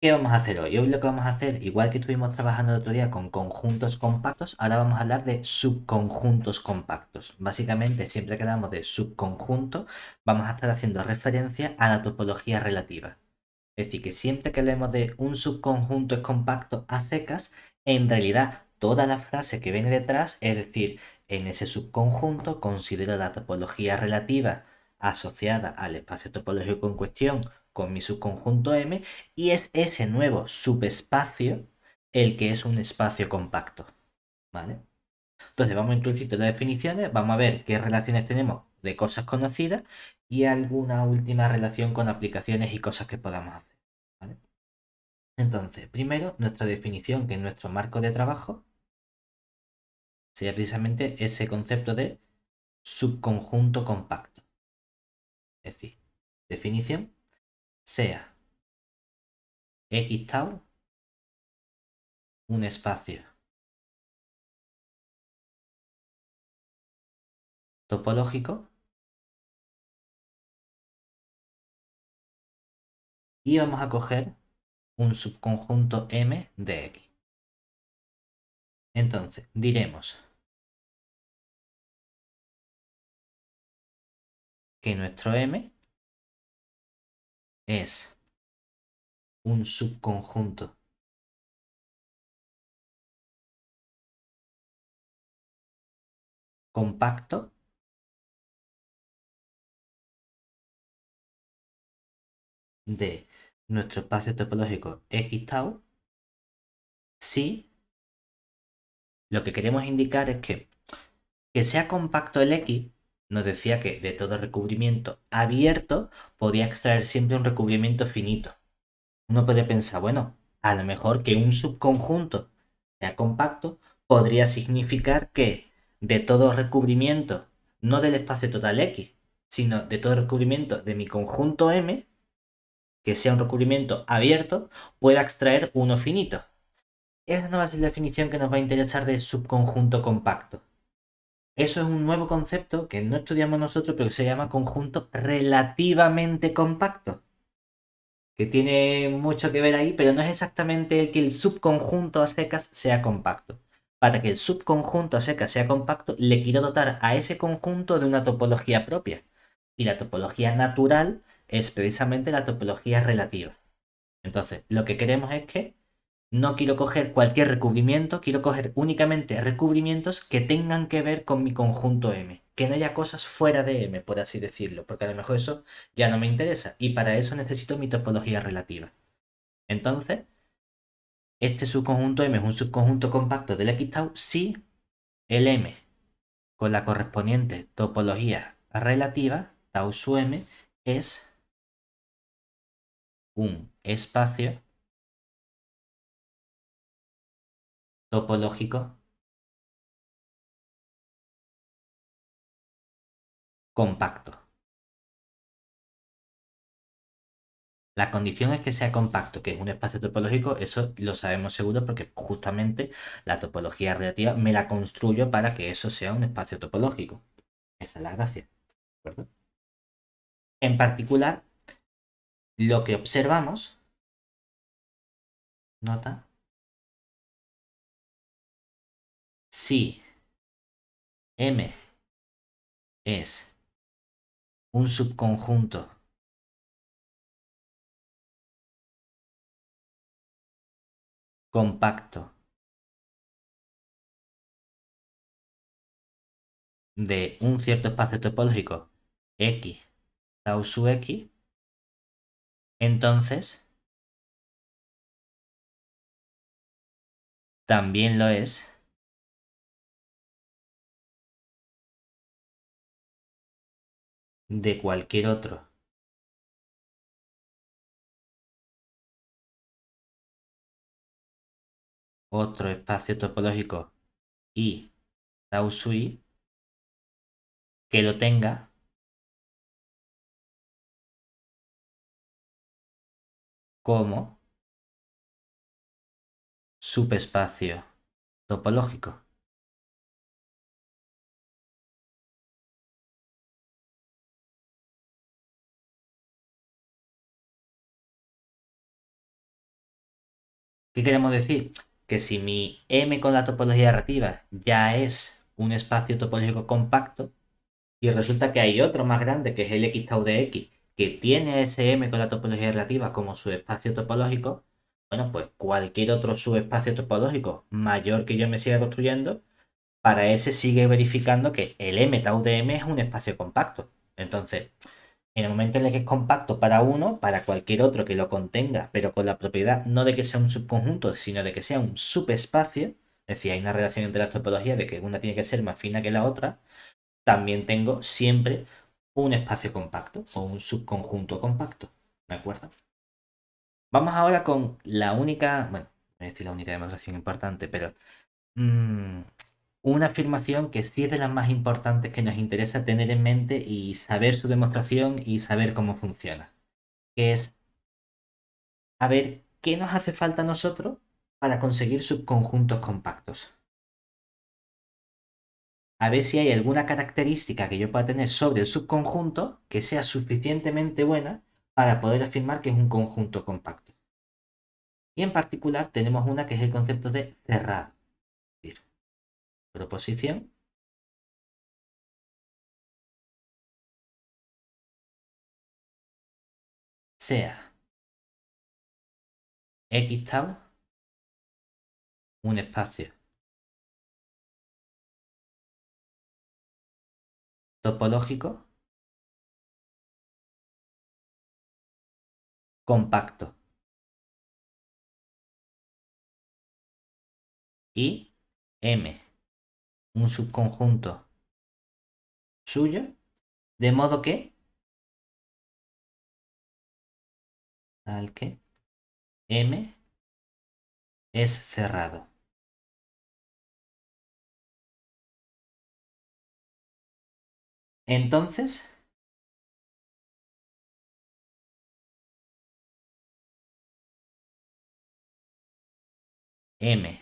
¿Qué vamos a hacer hoy? Hoy lo que vamos a hacer, igual que estuvimos trabajando el otro día con conjuntos compactos, ahora vamos a hablar de subconjuntos compactos. Básicamente, siempre que hablamos de subconjunto, vamos a estar haciendo referencia a la topología relativa. Es decir, que siempre que hablemos de un subconjunto es compacto a secas, en realidad toda la frase que viene detrás, es decir, en ese subconjunto considero la topología relativa asociada al espacio topológico en cuestión con mi subconjunto M y es ese nuevo subespacio el que es un espacio compacto. ¿Vale? Entonces vamos a introducir las definiciones, vamos a ver qué relaciones tenemos de cosas conocidas y alguna última relación con aplicaciones y cosas que podamos hacer. ¿Vale? Entonces, primero, nuestra definición, que es nuestro marco de trabajo, sería precisamente ese concepto de subconjunto compacto. Es decir, definición, sea X tau un espacio topológico y vamos a coger un subconjunto M de X. Entonces, diremos que nuestro M es un subconjunto compacto de nuestro espacio topológico X tau si lo que queremos indicar es que sea compacto el X nos decía que de todo recubrimiento abierto podía extraer siempre un recubrimiento finito. Uno podría pensar, bueno, a lo mejor que un subconjunto sea compacto podría significar que de todo recubrimiento, no del espacio total X, sino de todo recubrimiento de mi conjunto M, que sea un recubrimiento abierto, pueda extraer uno finito. Esa no va a ser la definición que nos va a interesar de subconjunto compacto. Eso es un nuevo concepto que no estudiamos nosotros, pero que se llama conjunto relativamente compacto, que tiene mucho que ver ahí, pero no es exactamente el que el subconjunto a secas sea compacto. Para que el subconjunto a secas sea compacto, le quiero dotar a ese conjunto de una topología propia. Y la topología natural es precisamente la topología relativa. Entonces, lo que queremos es que no quiero coger cualquier recubrimiento, quiero coger únicamente recubrimientos que tengan que ver con mi conjunto M. Que no haya cosas fuera de M, por así decirlo, porque a lo mejor eso ya no me interesa. Y para eso necesito mi topología relativa. Entonces, este subconjunto M es un subconjunto compacto del X tau si el M con la correspondiente topología relativa, tau su M, es un espacio topológico compacto. La condición es que sea compacto, que es un espacio topológico, eso lo sabemos seguro porque justamente la topología relativa me la construyo para que eso sea un espacio topológico. Esa es la gracia. ¿Verdad? En particular, lo que observamos, nota, si M es un subconjunto compacto de un cierto espacio topológico X tau su X, entonces también lo es de cualquier otro espacio topológico I tau su I que lo tenga como subespacio topológico. ¿Qué queremos decir? Que si mi M con la topología relativa ya es un espacio topológico compacto, y resulta que hay otro más grande, que es el X tau de X, que tiene ese M con la topología relativa como su espacio topológico, bueno, pues cualquier otro subespacio topológico mayor que yo me siga construyendo, para ese sigue verificando que el M tau de M es un espacio compacto. Entonces, en el momento en el que es compacto para uno, para cualquier otro que lo contenga, pero con la propiedad no de que sea un subconjunto, sino de que sea un subespacio, es decir, hay una relación entre las topologías de que una tiene que ser más fina que la otra, también tengo siempre un espacio compacto o un subconjunto compacto. ¿De acuerdo? Vamos ahora con la única, bueno, voy a decir la única demostración importante, pero mm, una afirmación que sí es de las más importantes que nos interesa tener en mente y saber su demostración y saber cómo funciona, que es a ver qué nos hace falta a nosotros para conseguir subconjuntos compactos. A ver si hay alguna característica que yo pueda tener sobre el subconjunto que sea suficientemente buena para poder afirmar que es un conjunto compacto. Y en particular tenemos una que es el concepto de cerrado. Es decir, proposición sea X tau un espacio topológico compacto y M un subconjunto suyo, de modo que tal que M es cerrado. Entonces, M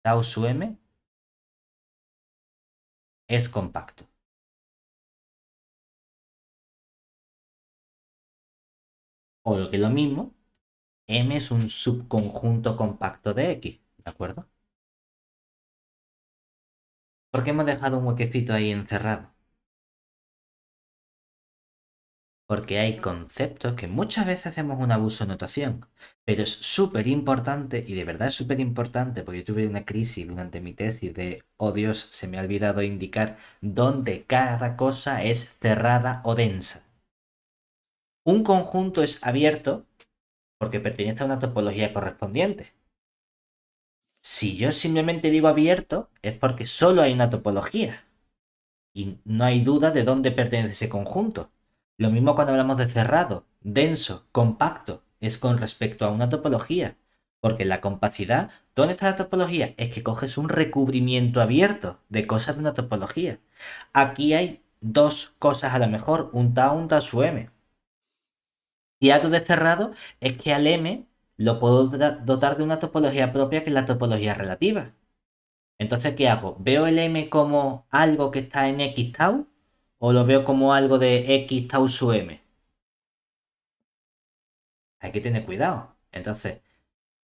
tau su M es compacto. O lo que es lo mismo, M es un subconjunto compacto de X, ¿de acuerdo? ¿Por qué hemos dejado un huequecito ahí encerrado? Porque hay conceptos que muchas veces hacemos un abuso de notación, pero es súper importante, y de verdad es súper importante, porque yo tuve una crisis durante mi tesis de, oh Dios, se me ha olvidado indicar dónde cada cosa es cerrada o densa. Un conjunto es abierto porque pertenece a una topología correspondiente. Si yo simplemente digo abierto, es porque solo hay una topología y no hay duda de dónde pertenece ese conjunto. Lo mismo cuando hablamos de cerrado, denso, compacto, es con respecto a una topología. Porque la compacidad, ¿dónde está la topología? Es que coges un recubrimiento abierto de cosas de una topología. Aquí hay dos cosas a lo mejor, un tau su m. Y algo de cerrado es que al m lo puedo dotar de una topología propia que es la topología relativa. Entonces, ¿qué hago? ¿Veo el m como algo que está en X tau? ¿O lo veo como algo de X tau su m? Hay que tener cuidado. Entonces,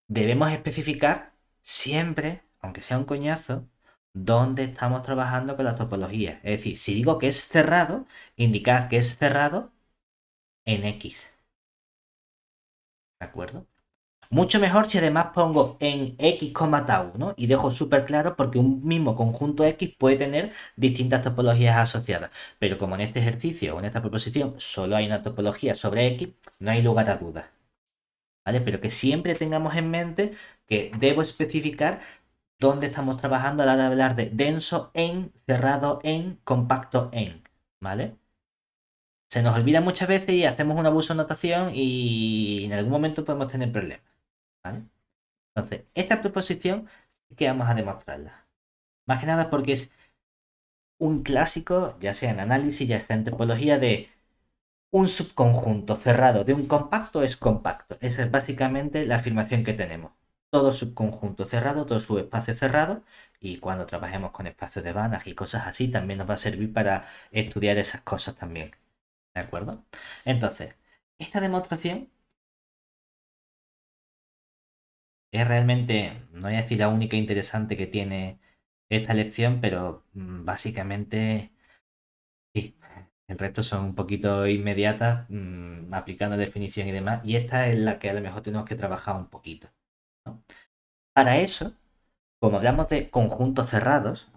debemos especificar siempre, aunque sea un coñazo, dónde estamos trabajando con la topología. Es decir, si digo que es cerrado, indicar que es cerrado en X. ¿De acuerdo? Mucho mejor si además pongo en X, tau, ¿no? Y dejo súper claro porque un mismo conjunto X puede tener distintas topologías asociadas. Pero como en este ejercicio o en esta proposición solo hay una topología sobre X, no hay lugar a dudas. ¿Vale? Pero que siempre tengamos en mente que debo especificar dónde estamos trabajando a la hora de hablar de denso en, cerrado en, compacto en. ¿Vale? Se nos olvida muchas veces y hacemos un abuso de notación y en algún momento podemos tener problemas. ¿Vale? Entonces, esta proposición sí que vamos a demostrarla. Más que nada porque es un clásico, ya sea en análisis, ya sea en topología, de un subconjunto cerrado de un compacto es compacto. Esa es básicamente la afirmación que tenemos. Todo subconjunto cerrado, todo subespacio cerrado, y cuando trabajemos con espacios de Banach y cosas así, también nos va a servir para estudiar esas cosas también. ¿De acuerdo? Entonces, esta demostración es realmente, no voy a decir la única interesante que tiene esta lección, pero básicamente sí. El resto son un poquito inmediatas, aplicando definición y demás, y esta es la que a lo mejor tenemos que trabajar un poquito, ¿no? Para eso, como hablamos de conjuntos cerrados,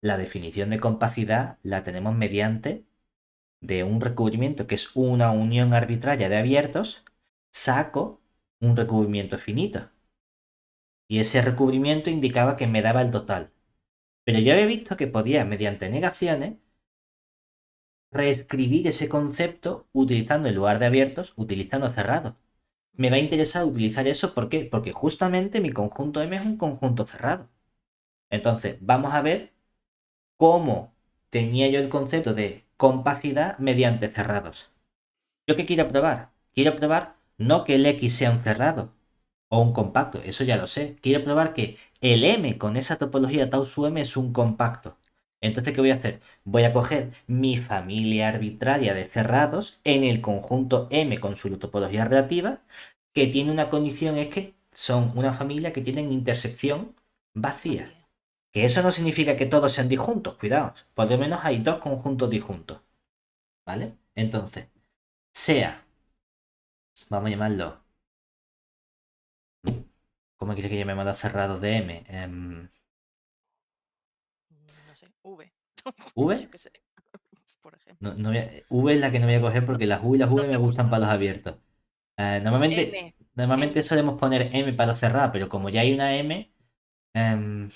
la definición de compacidad la tenemos mediante de un recubrimiento que es una unión arbitraria de abiertos, saco un recubrimiento finito. Y ese recubrimiento indicaba que me daba el total. Pero yo había visto que podía, mediante negaciones, reescribir ese concepto utilizando en lugar de abiertos, utilizando cerrados. Me va a interesar utilizar eso, ¿por qué? Porque justamente mi conjunto M es un conjunto cerrado. Entonces, vamos a ver cómo tenía yo el concepto de compacidad mediante cerrados. ¿Yo qué quiero probar? Quiero probar no que el X sea un cerrado o un compacto, eso ya lo sé. Quiero probar que el M con esa topología tau su M es un compacto. Entonces, ¿qué voy a hacer? Voy a coger mi familia arbitraria de cerrados en el conjunto M con su topología relativa, que tiene una condición, es que son una familia que tienen intersección vacía. Vacía. Que eso no significa que todos sean disjuntos, cuidado. Por lo menos hay dos conjuntos disjuntos. ¿Vale? Entonces, sea, vamos a llamarlo, ¿cómo quieres que llamemos los cerrados de M? No sé, V. ¿V? Yo qué sé, por ejemplo. No, V es la que no voy a coger porque las U y las No V me te gustan gusta. para los abiertos. Pues Normalmente, M. normalmente M. solemos poner M para los cerrados, pero como ya hay una M, em,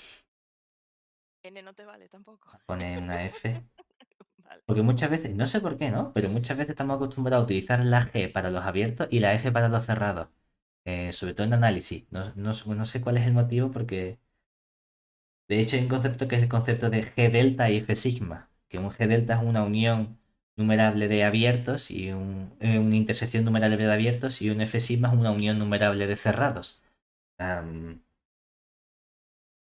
N no te vale tampoco. poner una F. Vale. Porque muchas veces, no sé por qué, ¿no? Pero muchas veces estamos acostumbrados a utilizar la G para los abiertos y la F para los cerrados. Sobre todo en análisis. No sé cuál es el motivo porque de hecho hay un concepto que es el concepto de G delta y F sigma. Que un G delta es una unión numerable de abiertos y una intersección numerable de abiertos y un F sigma es una unión numerable de cerrados. Am,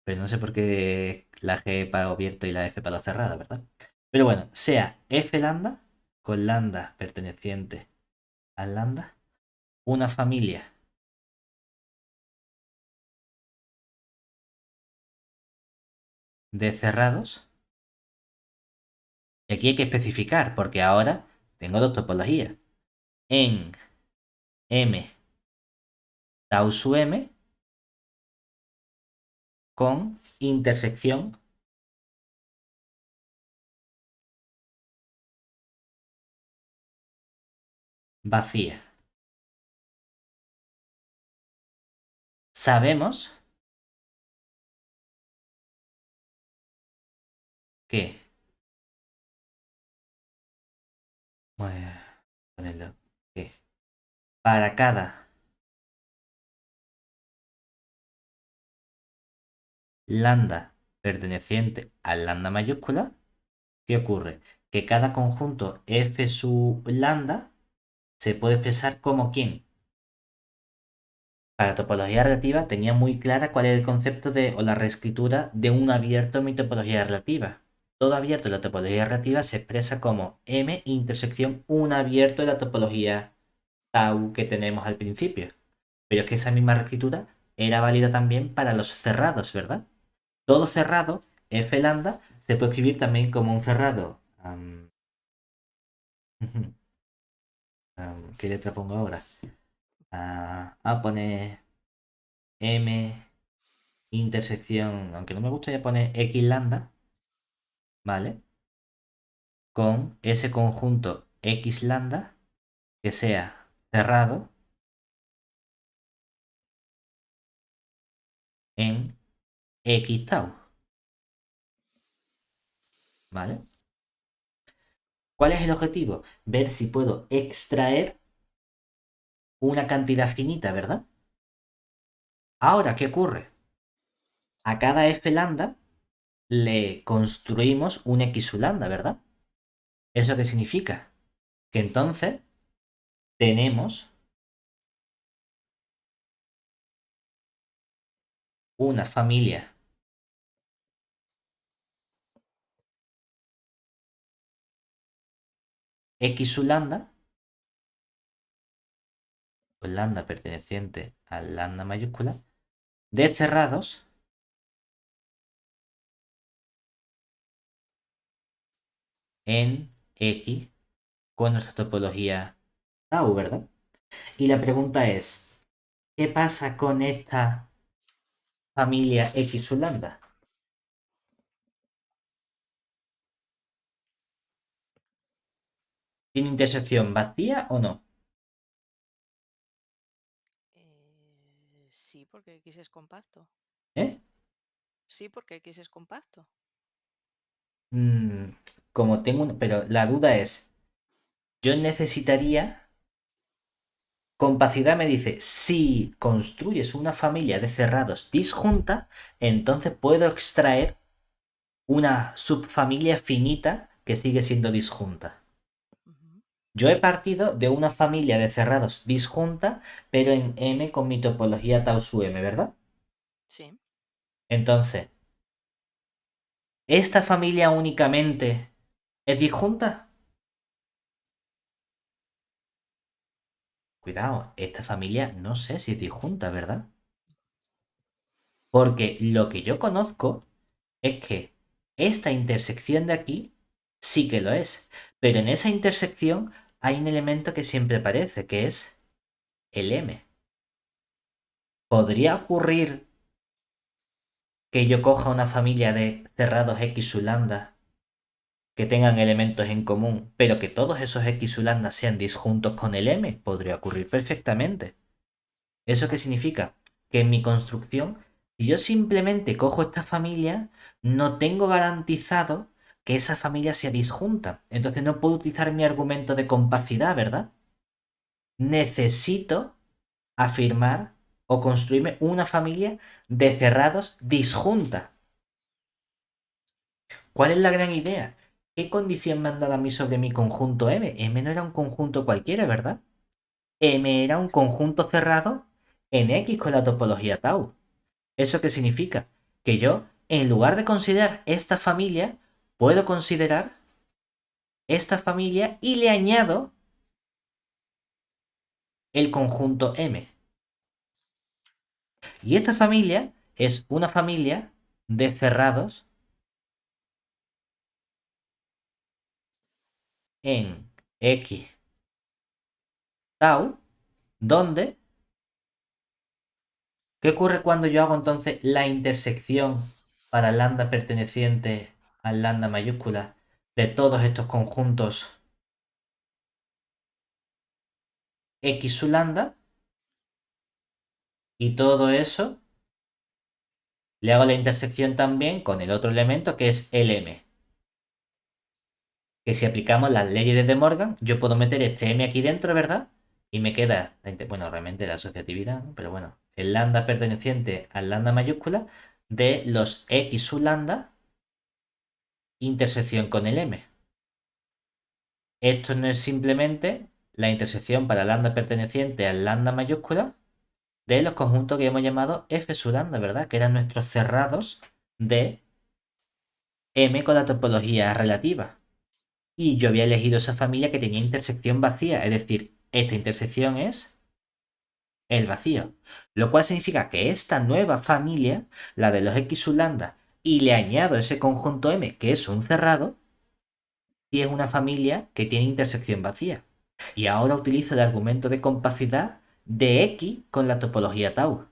pero no sé por qué la G para abierto y la F para cerrado, ¿verdad? Pero bueno, sea F lambda con lambda perteneciente al lambda, una familia de cerrados. Y aquí hay que especificar, porque ahora tengo dos topologías. En M tau su M con intersección vacía. Sabemos que, voy a ponerlo, que para cada lambda perteneciente al lambda mayúscula, ¿qué ocurre? Que cada conjunto F sub lambda se puede expresar como quién. Para topología relativa tenía muy clara cuál era el concepto de o la reescritura de un abierto en mi topología relativa. Todo abierto en la topología relativa se expresa como M intersección un abierto de la topología tau que tenemos al principio. Pero es que esa misma reescritura era válida también para los cerrados, ¿verdad? Todo cerrado, F lambda, se puede escribir también como un cerrado. ¿Qué letra pongo ahora? Pone M intersección, aunque no me gusta ya poner X lambda, ¿vale? Con ese conjunto X lambda que sea cerrado en X tau, ¿vale? ¿Cuál es el objetivo? Ver si puedo extraer una cantidad finita, ¿verdad? Ahora, ¿qué ocurre? A cada F lambda le construimos un X sub lambda, ¿verdad? ¿Eso qué significa? Que entonces tenemos una familia X sub lambda, con lambda perteneciente al lambda mayúscula, de cerrados en X con nuestra topología tau, ¿verdad? Y la pregunta es, ¿qué pasa con esta familia X sub lambda? ¿Tiene intersección vacía o no? Sí, porque X es compacto. ¿Eh? Sí, porque X es compacto. Mm, como tengo un... Pero la duda es, yo necesitaría... Compacidad me dice, si construyes una familia de cerrados disjunta, entonces puedo extraer una subfamilia finita que sigue siendo disjunta. Ujú. Yo he partido de una familia de cerrados disjunta, pero en M con mi topología tau su M, ¿verdad? Sí. Entonces, ¿esta familia únicamente es disjunta? Cuidado, esta familia no sé si es disjunta, ¿verdad? Porque lo que yo conozco es que esta intersección de aquí sí que lo es. Pero en esa intersección hay un elemento que siempre aparece, que es el M. ¿Podría ocurrir que yo coja una familia de cerrados X su lambda que tengan elementos en común, pero que todos esos X su lambda sean disjuntos con el M? Podría ocurrir perfectamente. ¿Eso qué significa? Que en mi construcción, si yo simplemente cojo esta familia, no tengo garantizado que esa familia sea disjunta. Entonces no puedo utilizar mi argumento de compacidad, ¿verdad? Necesito afirmar o construirme una familia de cerrados disjunta. ¿Cuál es la gran idea? ¿Qué condición me han dado a mí sobre mi conjunto M? M no era un conjunto cualquiera, ¿verdad? M era un conjunto cerrado en X con la topología tau. ¿Eso qué significa? Que yo, en lugar de considerar esta familia, puedo considerar esta familia y le añado el conjunto M. Y esta familia es una familia de cerrados en X tau, donde, ¿qué ocurre cuando yo hago entonces la intersección para lambda perteneciente al lambda mayúscula de todos estos conjuntos X su lambda? Y todo eso le hago la intersección también con el otro elemento que es el M. Que si aplicamos las leyes de De Morgan, yo puedo meter este M aquí dentro, ¿verdad? Y me queda, bueno, realmente la asociatividad, ¿no? Pero bueno, el lambda perteneciente al lambda mayúscula de los X sub lambda intersección con el M. Esto no es simplemente la intersección para lambda perteneciente al lambda mayúscula de los conjuntos que hemos llamado F sub lambda, ¿verdad? Que eran nuestros cerrados de M con la topología relativa. Y yo había elegido esa familia que tenía intersección vacía, es decir, esta intersección es el vacío. Lo cual significa que esta nueva familia, la de los X sub lambda, y le añado ese conjunto M, que es un cerrado, y es una familia que tiene intersección vacía. Y ahora utilizo el argumento de compacidad de X con la topología tau.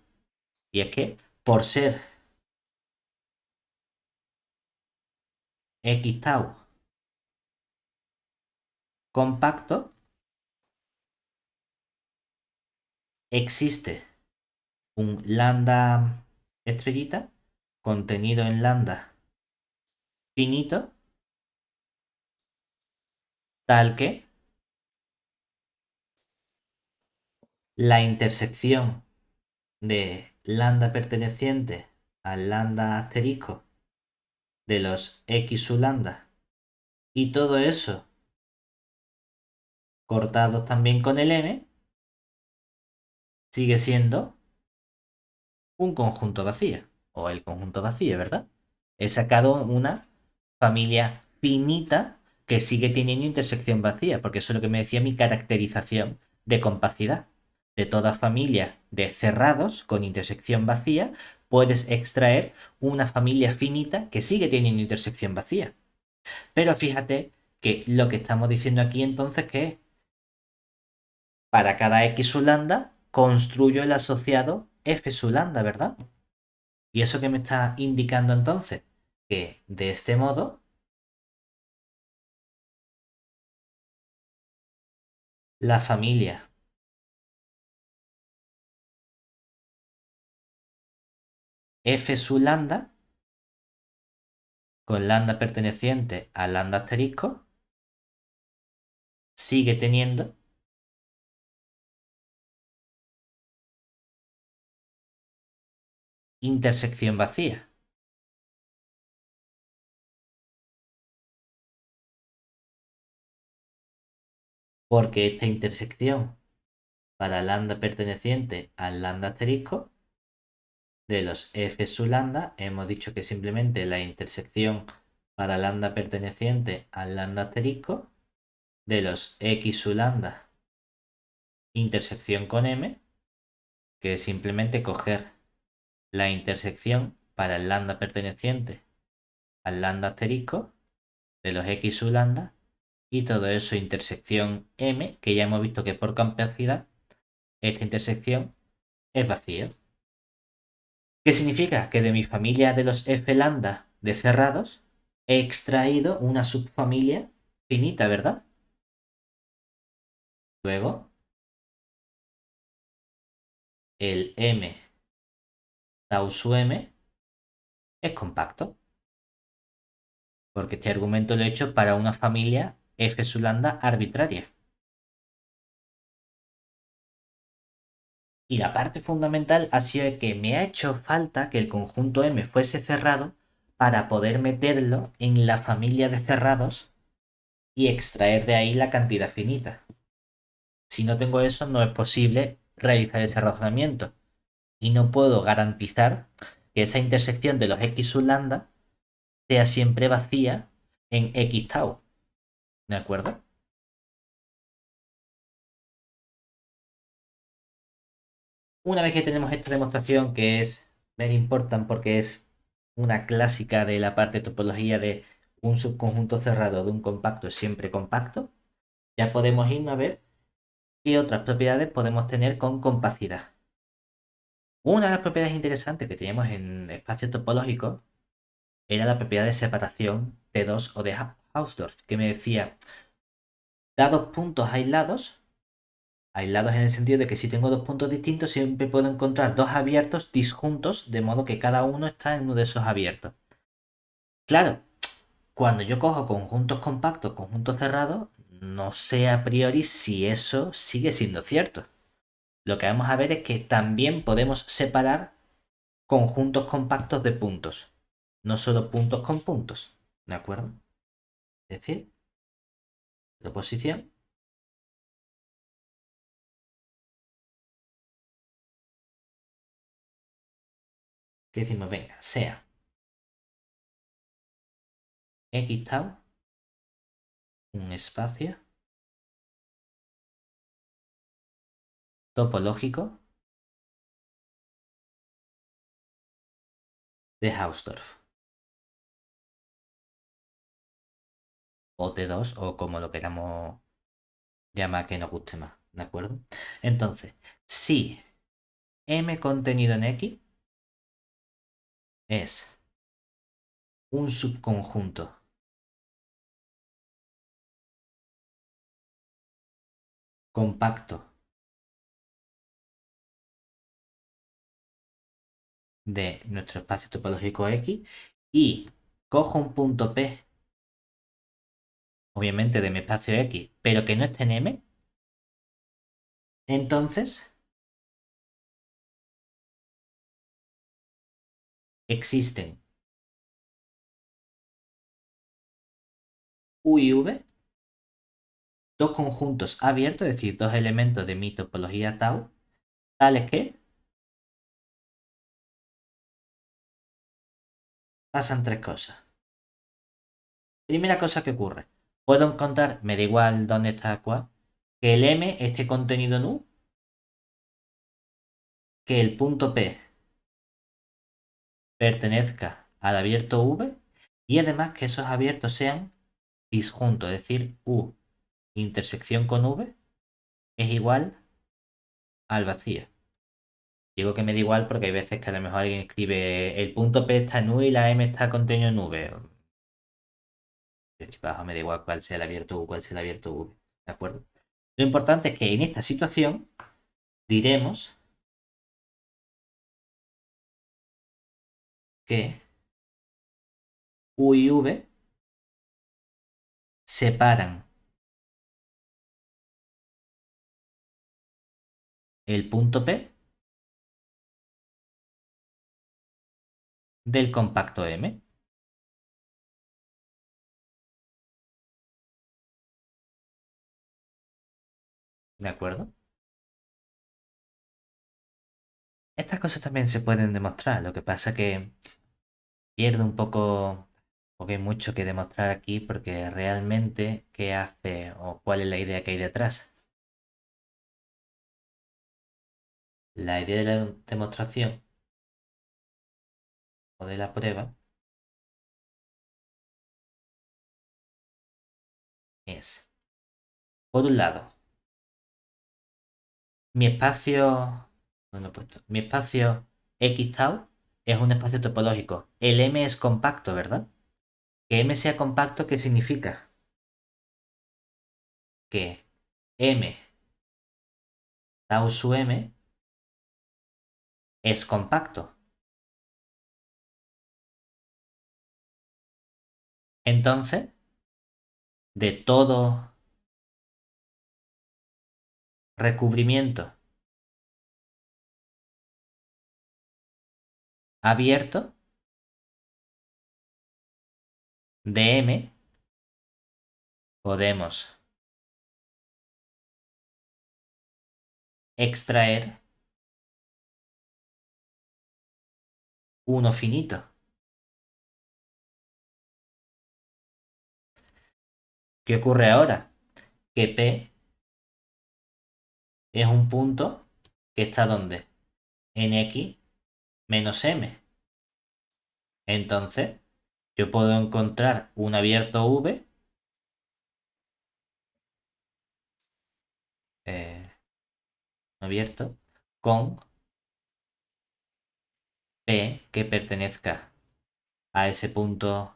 Y es que, por ser X tau compacto, existe un lambda estrellita contenido en lambda finito, tal que la intersección de lambda perteneciente al lambda asterisco de los X sub lambda y todo eso cortados también con el M, sigue siendo un conjunto vacío, o el conjunto vacío, ¿verdad? He sacado una familia finita que sigue teniendo intersección vacía, porque eso es lo que me decía mi caracterización de compacidad. de toda familia de cerrados con intersección vacía, puedes extraer una familia finita que sigue teniendo intersección vacía. Pero fíjate que lo que estamos diciendo aquí entonces que es, para cada X sub lambda construyo el asociado F sub lambda, ¿verdad? ¿Y eso qué me está indicando entonces? Que de este modo la familia F sub lambda con lambda perteneciente a lambda asterisco sigue teniendo intersección vacía. Porque esta intersección para lambda perteneciente al lambda asterisco de los F sub lambda, hemos dicho que simplemente la intersección para lambda perteneciente al lambda asterisco de los X sub lambda intersección con M, que es simplemente coger la intersección para el lambda perteneciente al lambda asterisco de los X sub lambda y todo eso intersección M, que ya hemos visto que por capacidad esta intersección es vacía. ¿Qué significa? Que de mi familia de los F lambda de cerrados he extraído una subfamilia finita, ¿verdad? Luego, el M tau su M es compacto, porque este argumento lo he hecho para una familia F sub lambda arbitraria. Y la parte fundamental ha sido que me ha hecho falta que el conjunto M fuese cerrado para poder meterlo en la familia de cerrados y extraer de ahí la cantidad finita. Si no tengo eso, no es posible realizar ese razonamiento. Y no puedo garantizar que esa intersección de los X sub lambda sea siempre vacía en X tau. ¿De acuerdo? Una vez que tenemos esta demostración, que es very important porque es una clásica de la parte de topología de un subconjunto cerrado de un compacto es siempre compacto, ya podemos irnos a ver qué otras propiedades podemos tener con compacidad. Una de las propiedades interesantes que teníamos en espacios topológicos era la propiedad de separación T2 o de Hausdorff, que me decía, dados puntos aislados en el sentido de que si tengo dos puntos distintos, siempre puedo encontrar dos abiertos disjuntos, de modo que cada uno está en uno de esos abiertos. Claro, cuando yo cojo conjuntos compactos, conjuntos cerrados, no sé a priori si eso sigue siendo cierto. Lo que vamos a ver es que también podemos separar conjuntos compactos de puntos, no solo puntos con puntos, ¿de acuerdo? Es decir, proposición que decimos, venga, sea X tau un espacio topológico de Hausdorff. O T2 o como lo queramos llamar que nos guste más, ¿de acuerdo? Entonces, si M contenido en X es un subconjunto compacto de nuestro espacio topológico X y cojo un punto P, obviamente de mi espacio X, pero que no esté en M, entonces existen U y V, dos conjuntos abiertos, es decir, dos elementos de mi topología tau, tales que pasan tres cosas. Primera cosa que ocurre, puedo encontrar, me da igual dónde está cuál, que el M esté contenido en U que el punto P pertenezca al abierto V y además que esos abiertos sean disjuntos, es decir, U intersección con V es igual al vacío. Digo que me da igual porque hay veces que a lo mejor alguien escribe el punto P está en U y la M está contenido en V. Me da igual cuál sea el abierto U, cuál sea el abierto V. ¿De acuerdo? Lo importante es que en esta situación diremos que U y V separan el punto P del compacto M. ¿De acuerdo? Estas cosas también se pueden demostrar. Lo que pasa que pierde un poco, porque hay mucho que demostrar aquí, porque realmente qué hace o cuál es la idea que hay detrás. La idea de la demostración o de la prueba es, por un lado, mi espacio, ¿dónde lo he puesto? Mi espacio X tau es un espacio topológico. El M es compacto, ¿verdad? Que M sea compacto, ¿qué significa? Que M tau su M es compacto. Entonces, de todo recubrimiento abierto de M, podemos extraer uno finito. ¿Qué ocurre ahora? Que P es un punto que está donde en X menos M. Entonces, yo puedo encontrar un abierto V, abierto, con P que pertenezca a ese punto,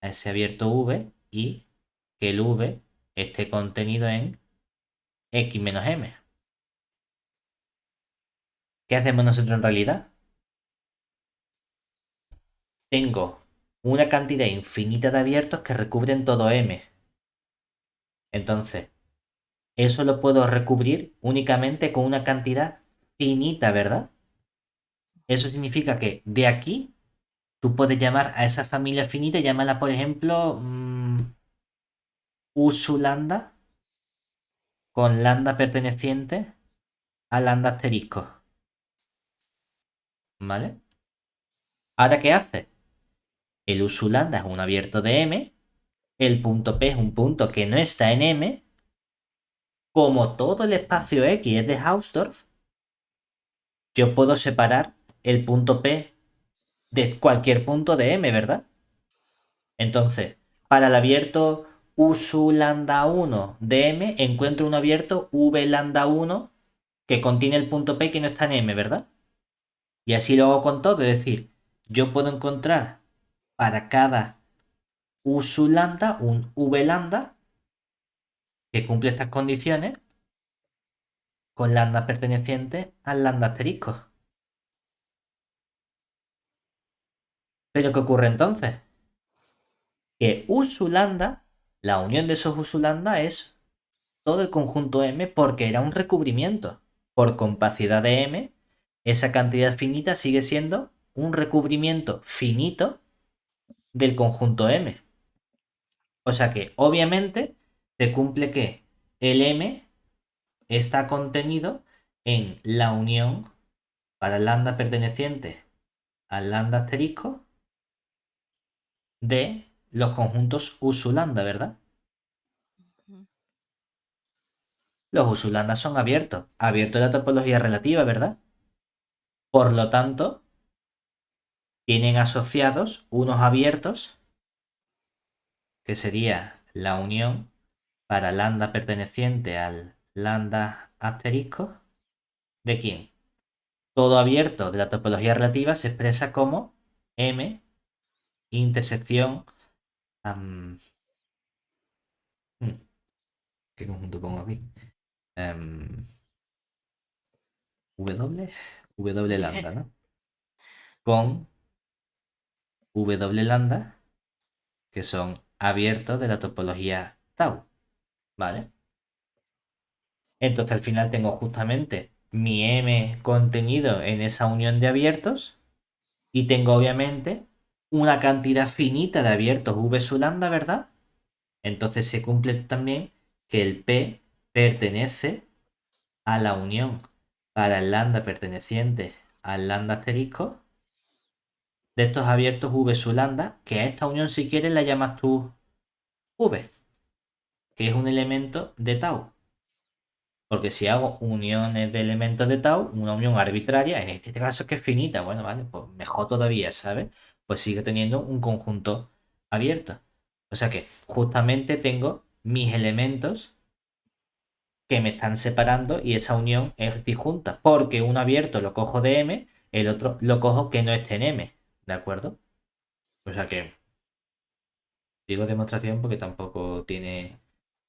a ese abierto V y que el V esté contenido en X menos M. ¿Qué hacemos nosotros en realidad? Tengo una cantidad infinita de abiertos que recubren todo M. Entonces, eso lo puedo recubrir únicamente con una cantidad finita, ¿verdad? Eso significa que de aquí tú puedes llamar a esa familia finita y llamarla, por ejemplo, U su lambda con lambda perteneciente a lambda asterisco. ¿Vale? Ahora, ¿qué hace? El U su lambda es un abierto de M, el punto P es un punto que no está en M. Como todo el espacio X es de Hausdorff, yo puedo separar el punto P de cualquier punto de M, ¿verdad? Entonces, para el abierto U su lambda 1 de M, encuentro un abierto V lambda 1 que contiene el punto P que no está en M, ¿verdad? Y así lo hago con todo, es decir, yo puedo encontrar para cada U su lambda un V lambda que cumple estas condiciones con lambda perteneciente al lambda asterisco. Pero ¿qué ocurre entonces? Que U su lambda, la unión de esos U su lambda es todo el conjunto M porque era un recubrimiento. Por compacidad de M, esa cantidad finita sigue siendo un recubrimiento finito del conjunto M. O sea que, obviamente, se cumple que el M está contenido en la unión para lambda perteneciente al lambda asterisco de los conjuntos U su lambda, ¿verdad? Ujú. Los usulandas son abiertos. Abierto de la topología relativa, ¿verdad? Por lo tanto, tienen asociados unos abiertos, que sería la unión para lambda perteneciente al lambda asterisco. ¿De quién? Todo abierto de la topología relativa se expresa como M intersección. am, hmm, ¿Qué conjunto pongo aquí? Em, W, W lambda, ¿no? Sí. Con W lambda, que son abiertos de la topología tau, ¿vale? Entonces al final tengo justamente mi M contenido en esa unión de abiertos y tengo obviamente una cantidad finita de abiertos V su lambda, ¿verdad? Entonces se cumple también que el P pertenece a la unión para el lambda perteneciente al lambda asterisco de estos abiertos V su lambda, que a esta unión si quieres la llamas tú V, que es un elemento de tau. Porque si hago uniones de elementos de tau, una unión arbitraria, en este caso que es finita, bueno, vale, pues mejor todavía, ¿sabes? Pues sigue teniendo un conjunto abierto. O sea que justamente tengo mis elementos que me están separando y esa unión es disjunta. Porque un abierto lo cojo de M, el otro lo cojo que no esté en M. ¿De acuerdo? O sea que digo demostración porque tampoco tiene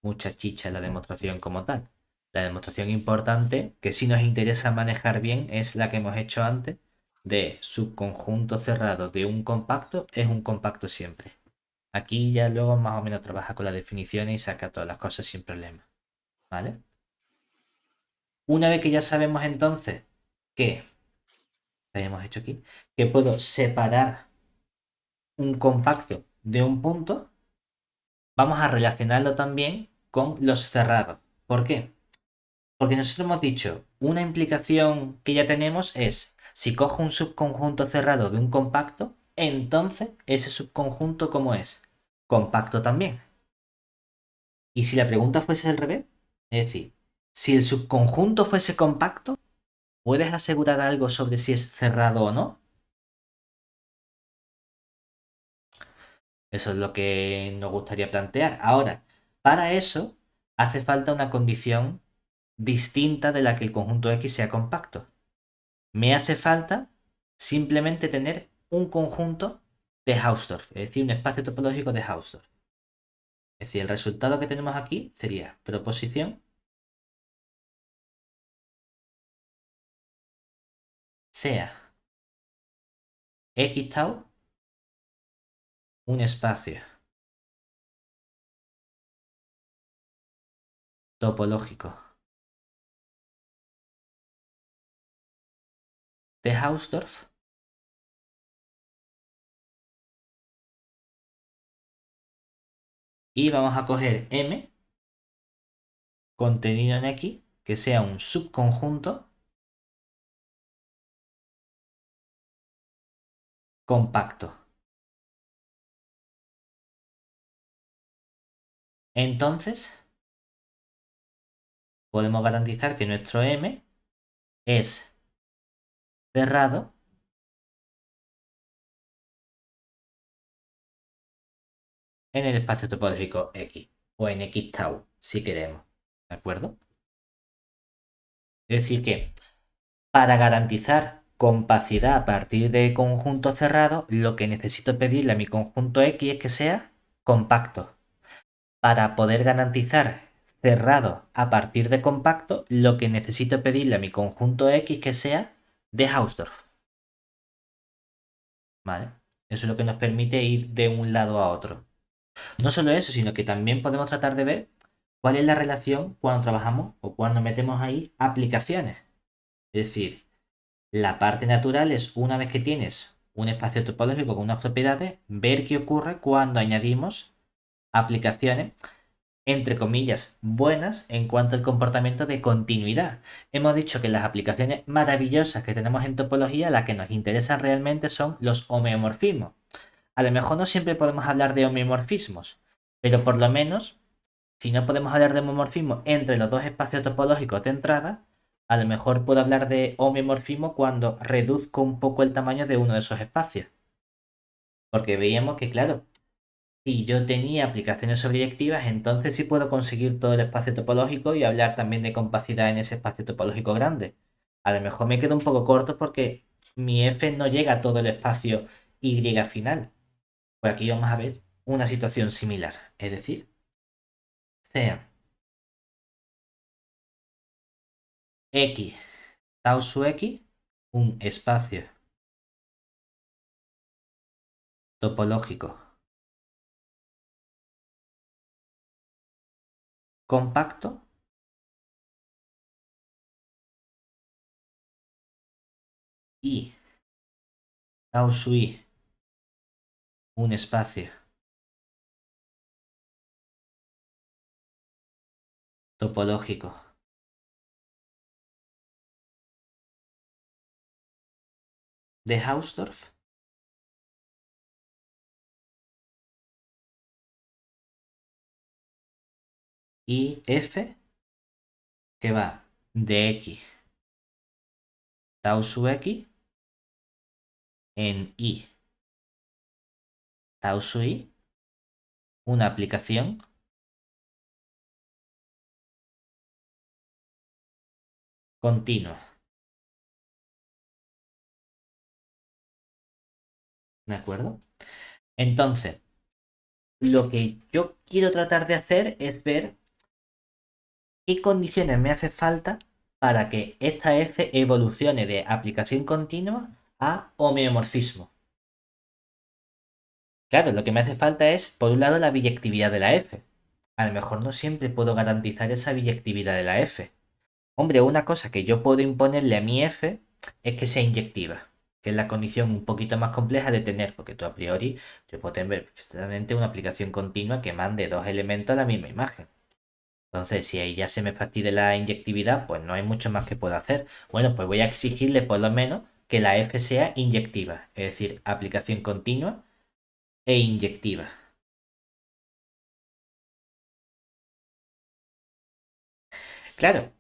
mucha chicha la demostración como tal. La demostración importante que sí nos interesa manejar bien es la que hemos hecho antes de subconjunto cerrado de un compacto es un compacto siempre. Aquí ya luego más o menos trabaja con las definiciones y saca todas las cosas sin problema. ¿Vale? Una vez que ya sabemos entonces que habíamos hecho aquí, que puedo separar un compacto de un punto, vamos a relacionarlo también con los cerrados. ¿Por qué? Porque nosotros hemos dicho, una implicación que ya tenemos es, si cojo un subconjunto cerrado de un compacto, entonces ese subconjunto, ¿cómo es? Compacto también. Y si la pregunta fuese al revés, es decir, si el subconjunto fuese compacto, ¿puedes asegurar algo sobre si es cerrado o no? Eso es lo que nos gustaría plantear. Ahora, para eso hace falta una condición distinta de la que el conjunto X sea compacto. Me hace falta simplemente tener un conjunto de Hausdorff, es decir, un espacio topológico de Hausdorff. Es decir, el resultado que tenemos aquí sería proposición sea X tau un espacio topológico de Hausdorff y vamos a coger M contenido en X que sea un subconjunto compacto. Entonces, podemos garantizar que nuestro M es cerrado en el espacio topológico X o en X tau, si queremos. ¿De acuerdo? Es decir que para garantizar compacidad a partir de conjuntos cerrados, lo que necesito pedirle a mi conjunto X es que sea compacto. Para poder garantizar cerrado a partir de compacto, lo que necesito pedirle a mi conjunto X es que sea de Hausdorff. ¿Vale? Eso es lo que nos permite ir de un lado a otro. No solo eso, sino que también podemos tratar de ver cuál es la relación cuando trabajamos o cuando metemos ahí aplicaciones. Es decir, la parte natural es una vez que tienes un espacio topológico con unas propiedades, ver qué ocurre cuando añadimos aplicaciones, entre comillas, buenas en cuanto al comportamiento de continuidad. Hemos dicho que las aplicaciones maravillosas que tenemos en topología, las que nos interesan realmente son los homeomorfismos. A lo mejor no siempre podemos hablar de homeomorfismos, pero por lo menos si no podemos hablar de homomorfismo entre los dos espacios topológicos de entrada, a lo mejor puedo hablar de homeomorfismo cuando reduzco un poco el tamaño de uno de esos espacios. Porque veíamos que, claro, si yo tenía aplicaciones sobreyectivas, entonces sí puedo conseguir todo el espacio topológico y hablar también de compacidad en ese espacio topológico grande. A lo mejor me quedo un poco corto porque mi F no llega a todo el espacio Y final. Pues aquí vamos a ver una situación similar. Es decir, sea X tau su X un espacio topológico compacto y tau su Y un espacio topológico de Hausdorff y F que va de X tau su X en Y tau su Y una aplicación continua. ¿De acuerdo? Entonces, lo que yo quiero tratar de hacer es ver qué condiciones me hace falta para que esta F evolucione de aplicación continua a homeomorfismo. Claro, lo que me hace falta es, por un lado, la biyectividad de la F. A lo mejor no siempre puedo garantizar esa biyectividad de la F. Hombre, una cosa que yo puedo imponerle a mi F es que sea inyectiva, que es la condición un poquito más compleja de tener, porque tú a priori yo puedo tener perfectamente una aplicación continua que mande dos elementos a la misma imagen. Entonces, si ahí ya se me fastidia la inyectividad, pues no hay mucho más que puedo hacer. Bueno, pues voy a exigirle por lo menos que la F sea inyectiva, es decir, aplicación continua e inyectiva. Claro,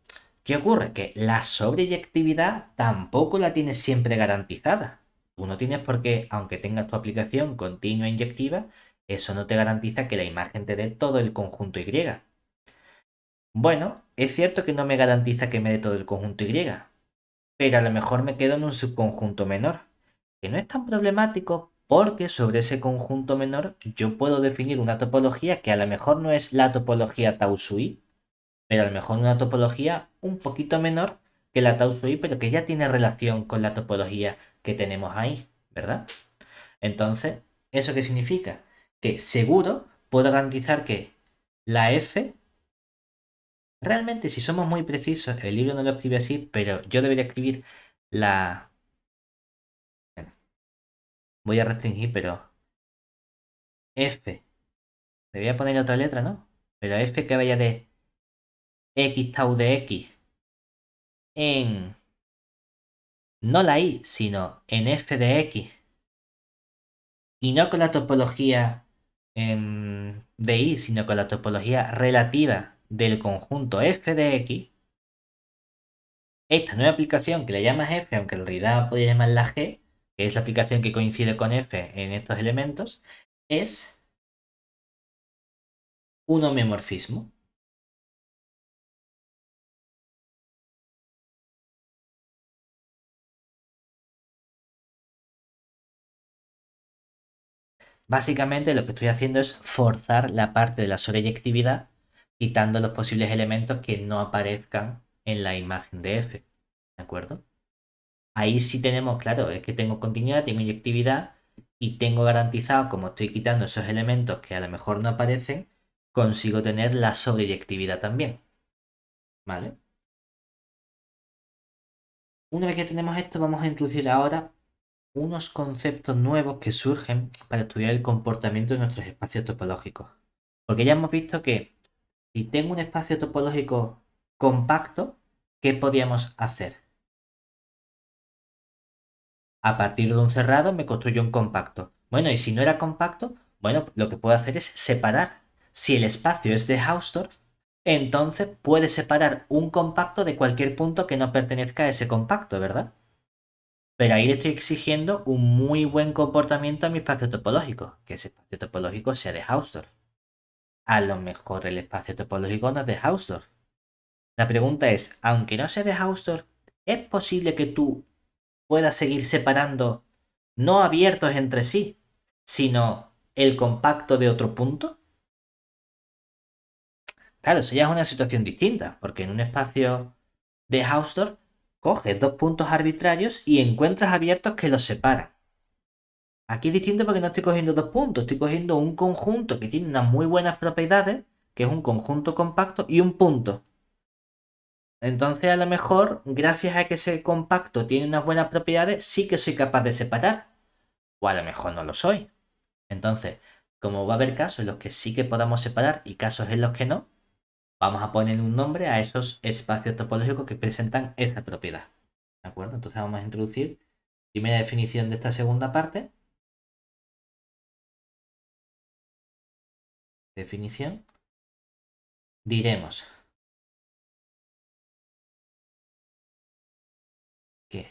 ¿qué ocurre? Que la sobreyectividad tampoco la tienes siempre garantizada. Tú no tienes por qué, aunque tengas tu aplicación continua e inyectiva, eso no te garantiza que la imagen te dé todo el conjunto Y. Bueno, es cierto que no me garantiza que me dé todo el conjunto Y, pero a lo mejor me quedo en un subconjunto menor, que no es tan problemático porque sobre ese conjunto menor yo puedo definir una topología que a lo mejor no es la topología tau sui, pero a lo mejor una topología un poquito menor que la tau sui, pero que ya tiene relación con la topología que tenemos ahí, ¿verdad? Entonces, ¿eso qué significa? Que seguro puedo garantizar que la F, realmente si somos muy precisos, el libro no lo escribe así, pero yo debería escribir la... bueno, voy a restringir, pero F, debería poner otra letra, ¿no? Pero F que vaya de X tau de X en, no la Y, sino en F de X, y no con la topología de Y, sino con la topología relativa del conjunto F de X, esta nueva aplicación que le llamas F, aunque en realidad podría llamarla G, que es la aplicación que coincide con F en estos elementos, es un homeomorfismo. Básicamente lo que estoy haciendo es forzar la parte de la sobreyectividad quitando los posibles elementos que no aparezcan en la imagen de F. ¿De acuerdo? Ahí sí tenemos, claro, es que tengo continuidad, tengo inyectividad y tengo garantizado, como estoy quitando esos elementos que a lo mejor no aparecen, consigo tener la sobreyectividad también. ¿Vale? Una vez que tenemos esto, vamos a introducir ahora unos conceptos nuevos que surgen para estudiar el comportamiento de nuestros espacios topológicos. Porque ya hemos visto que si tengo un espacio topológico compacto, ¿qué podíamos hacer? A partir de un cerrado me construyo un compacto. Bueno, y si no era compacto, bueno, lo que puedo hacer es separar. Si el espacio es de Hausdorff, entonces puede separar un compacto de cualquier punto que no pertenezca a ese compacto, ¿verdad? Pero ahí le estoy exigiendo un muy buen comportamiento a mi espacio topológico, que ese espacio topológico sea de Hausdorff. A lo mejor el espacio topológico no es de Hausdorff. La pregunta es, aunque no sea de Hausdorff, ¿es posible que tú puedas seguir separando no abiertos entre sí, sino el compacto de otro punto? Claro, eso ya es una situación distinta, porque en un espacio de Hausdorff coges dos puntos arbitrarios y encuentras abiertos que los separan. Aquí es distinto porque no estoy cogiendo dos puntos, estoy cogiendo un conjunto que tiene unas muy buenas propiedades, que es un conjunto compacto, y un punto. Entonces, a lo mejor, gracias a que ese compacto tiene unas buenas propiedades, sí que soy capaz de separar. O a lo mejor no lo soy. Entonces, como va a haber casos en los que sí que podamos separar y casos en los que no, vamos a poner un nombre a esos espacios topológicos que presentan esa propiedad. ¿De acuerdo? Entonces vamos a introducir primera definición de esta segunda parte. Definición. Diremos que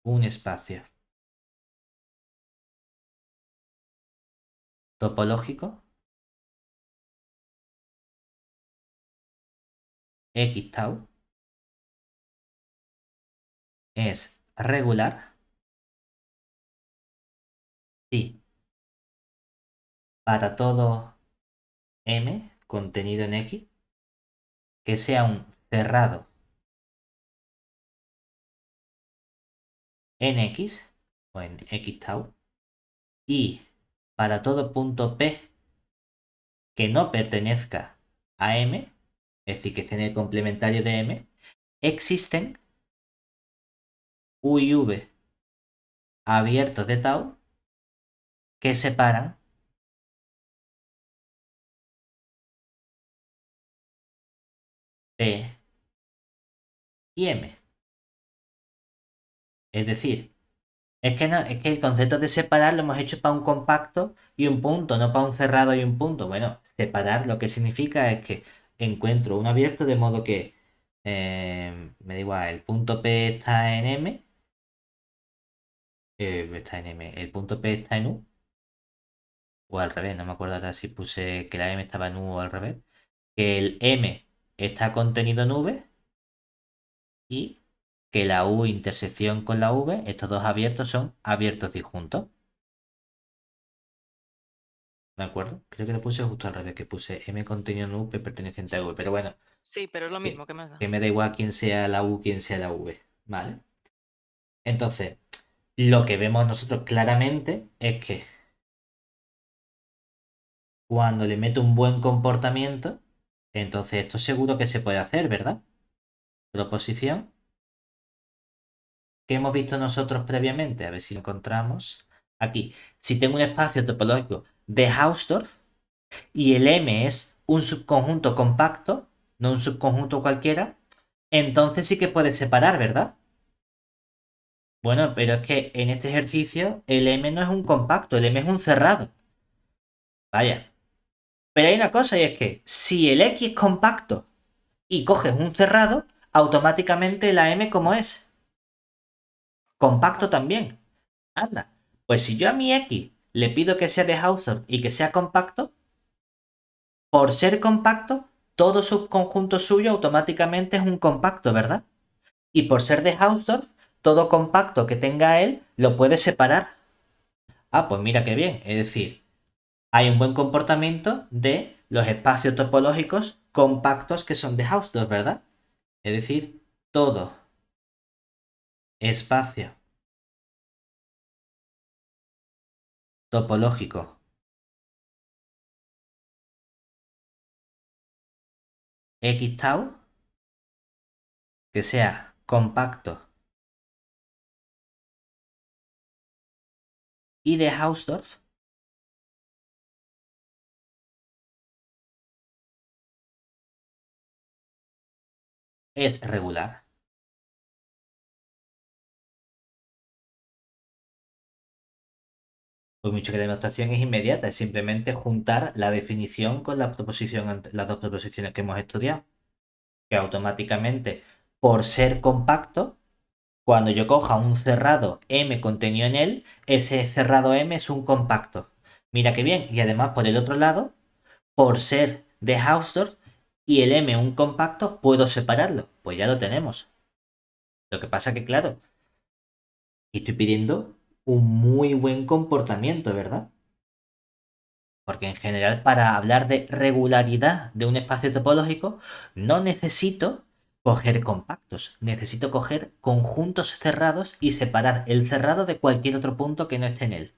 un espacio topológico X tau es regular si para todo M contenido en X que sea un cerrado en X o en X tau y para todo punto P que no pertenezca a M, es decir, que esté en el complementario de M, existen U y V abiertos de tau que separan P y M. Es decir, es que el concepto de separar lo hemos hecho para un compacto y un punto, no para un cerrado y un punto. Bueno, separar lo que significa es que encuentro un abierto de modo que me da igual, el punto P está en M, está en M, el punto P está en U, o al revés, no me acuerdo ahora si puse que la M estaba en U o al revés, que el M está contenido en V y que la U intersección con la V, estos dos abiertos son abiertos disjuntos. ¿De acuerdo? Creo que lo puse justo al revés, que puse M contenido en U, P perteneciente a Sí. V. Pero bueno, Sí, pero es lo que, mismo, ¿qué más da? que me da igual quién sea la U, quién sea la V. ¿Vale? Entonces, lo que vemos nosotros claramente es que cuando le meto un buen comportamiento, entonces esto seguro que se puede hacer, ¿verdad? Proposición que hemos visto nosotros previamente. A ver si lo encontramos. Aquí, si tengo un espacio topológico de Hausdorff, y el M es un subconjunto compacto, no un subconjunto cualquiera, entonces sí que puedes separar, ¿verdad? Bueno, pero es que en este ejercicio el M no es un compacto, el M es un cerrado. Vaya. Pero hay una cosa y es que si el X es compacto y coges un cerrado, automáticamente la M como es. Compacto también. Anda. Pues si yo a mi X le pido que sea de Hausdorff y que sea compacto, por ser compacto, todo subconjunto suyo automáticamente es un compacto, ¿verdad? Y por ser de Hausdorff, todo compacto que tenga él lo puede separar. Ah, pues mira qué bien. Es decir, hay un buen comportamiento de los espacios topológicos compactos que son de Hausdorff, ¿verdad? Es decir, todo espacio topológico X tau que sea compacto y de Hausdorff es regular. Por mucho que la demostración es inmediata, es simplemente juntar la definición con la proposición, las dos proposiciones que hemos estudiado. Que automáticamente, por ser compacto, cuando yo coja un cerrado M contenido en él, ese cerrado M es un compacto. Mira qué bien. Y además, por el otro lado, por ser de Hausdorff y el M un compacto, puedo separarlo. Pues ya lo tenemos. Lo que pasa que, claro, estoy pidiendo un muy buen comportamiento, ¿verdad? Porque en general, para hablar de regularidad de un espacio topológico, no necesito coger compactos. Necesito coger conjuntos cerrados y separar el cerrado de cualquier otro punto que no esté en él.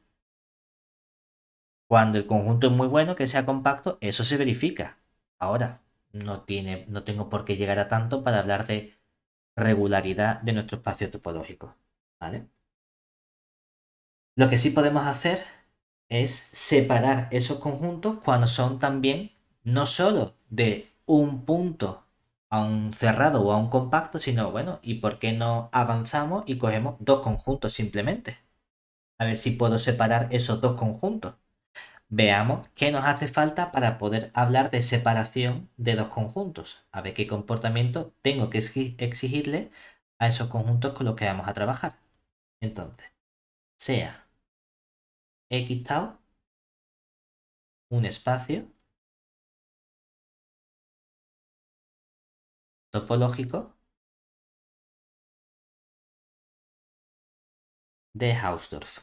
Cuando el conjunto es muy bueno, que sea compacto, eso se verifica. Ahora, no tengo por qué llegar a tanto para hablar de regularidad de nuestro espacio topológico. ¿Vale? Lo que sí podemos hacer es separar esos conjuntos cuando son también no solo de un punto a un cerrado o a un compacto, sino, bueno, ¿y por qué no avanzamos y cogemos dos conjuntos simplemente? A ver si puedo separar esos dos conjuntos. Veamos qué nos hace falta para poder hablar de separación de dos conjuntos. A ver qué comportamiento tengo que exigirle a esos conjuntos con los que vamos a trabajar. Entonces, sea x tau un espacio topológico de Hausdorff.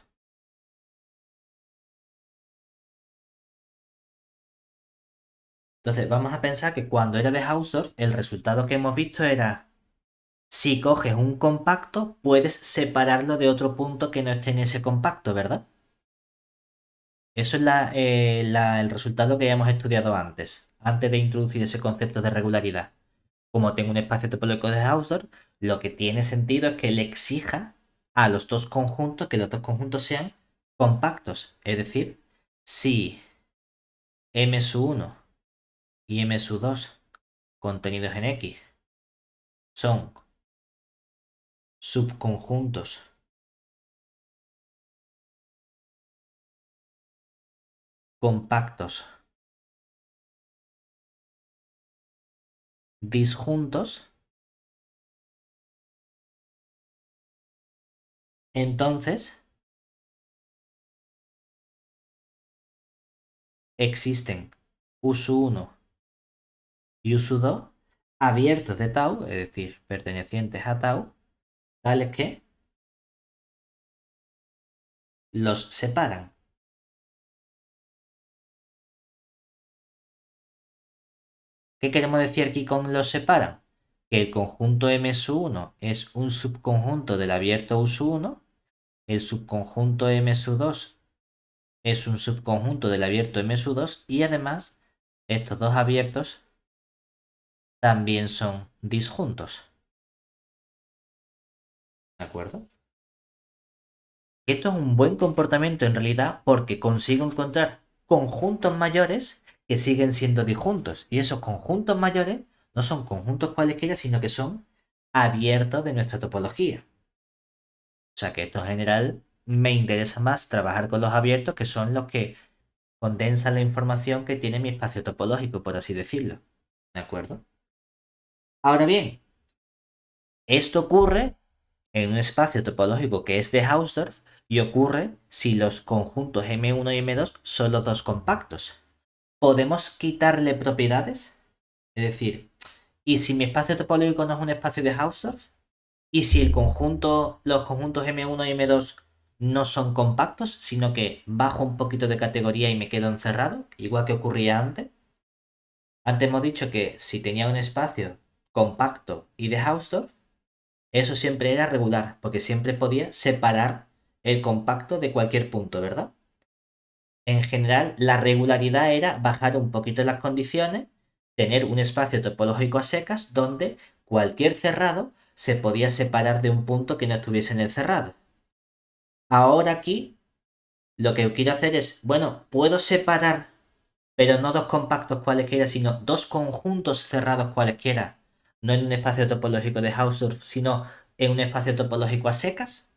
Entonces, vamos a pensar que cuando era de Hausdorff, el resultado que hemos visto era, si coges un compacto, puedes separarlo de otro punto que no esté en ese compacto, ¿verdad? Eso es el resultado que habíamos estudiado antes de introducir ese concepto de regularidad. Como tengo un espacio topológico de Hausdorff, lo que tiene sentido es que le exija a los dos conjuntos que los dos conjuntos sean compactos. Es decir, si M1 y M2 contenidos en X son subconjuntos compactos disjuntos, entonces existen U1 y U2 abiertos de tau, es decir, pertenecientes a tau, tales que los separan. ¿Qué queremos decir aquí con los separan? Que el conjunto M1 es un subconjunto del abierto U1, el subconjunto M2 es un subconjunto del abierto M2 y además estos dos abiertos también son disjuntos. ¿De acuerdo? Esto es un buen comportamiento en realidad porque consigo encontrar conjuntos mayores que siguen siendo disjuntos. Y esos conjuntos mayores no son conjuntos cualesquiera, sino que son abiertos de nuestra topología. O sea que esto en general me interesa más trabajar con los abiertos, que son los que condensan la información que tiene mi espacio topológico, por así decirlo. ¿De acuerdo? Ahora bien, esto ocurre en un espacio topológico que es de Hausdorff y ocurre si los conjuntos M1 y M2 son los dos compactos. ¿Podemos quitarle propiedades? Es decir, ¿y si mi espacio topológico no es un espacio de Hausdorff? ¿Y si los conjuntos M1 y M2 no son compactos, sino que bajo un poquito de categoría y me quedo encerrado, igual que ocurría antes? Antes hemos dicho que si tenía un espacio compacto y de Hausdorff, eso siempre era regular, porque siempre podía separar el compacto de cualquier punto, ¿verdad? En general, la regularidad era bajar un poquito las condiciones, tener un espacio topológico a secas donde cualquier cerrado se podía separar de un punto que no estuviese en el cerrado. Ahora aquí lo que quiero hacer es, bueno, puedo separar, pero no dos compactos cualesquiera, sino dos conjuntos cerrados cualesquiera, no en un espacio topológico de Hausdorff, sino en un espacio topológico a secas.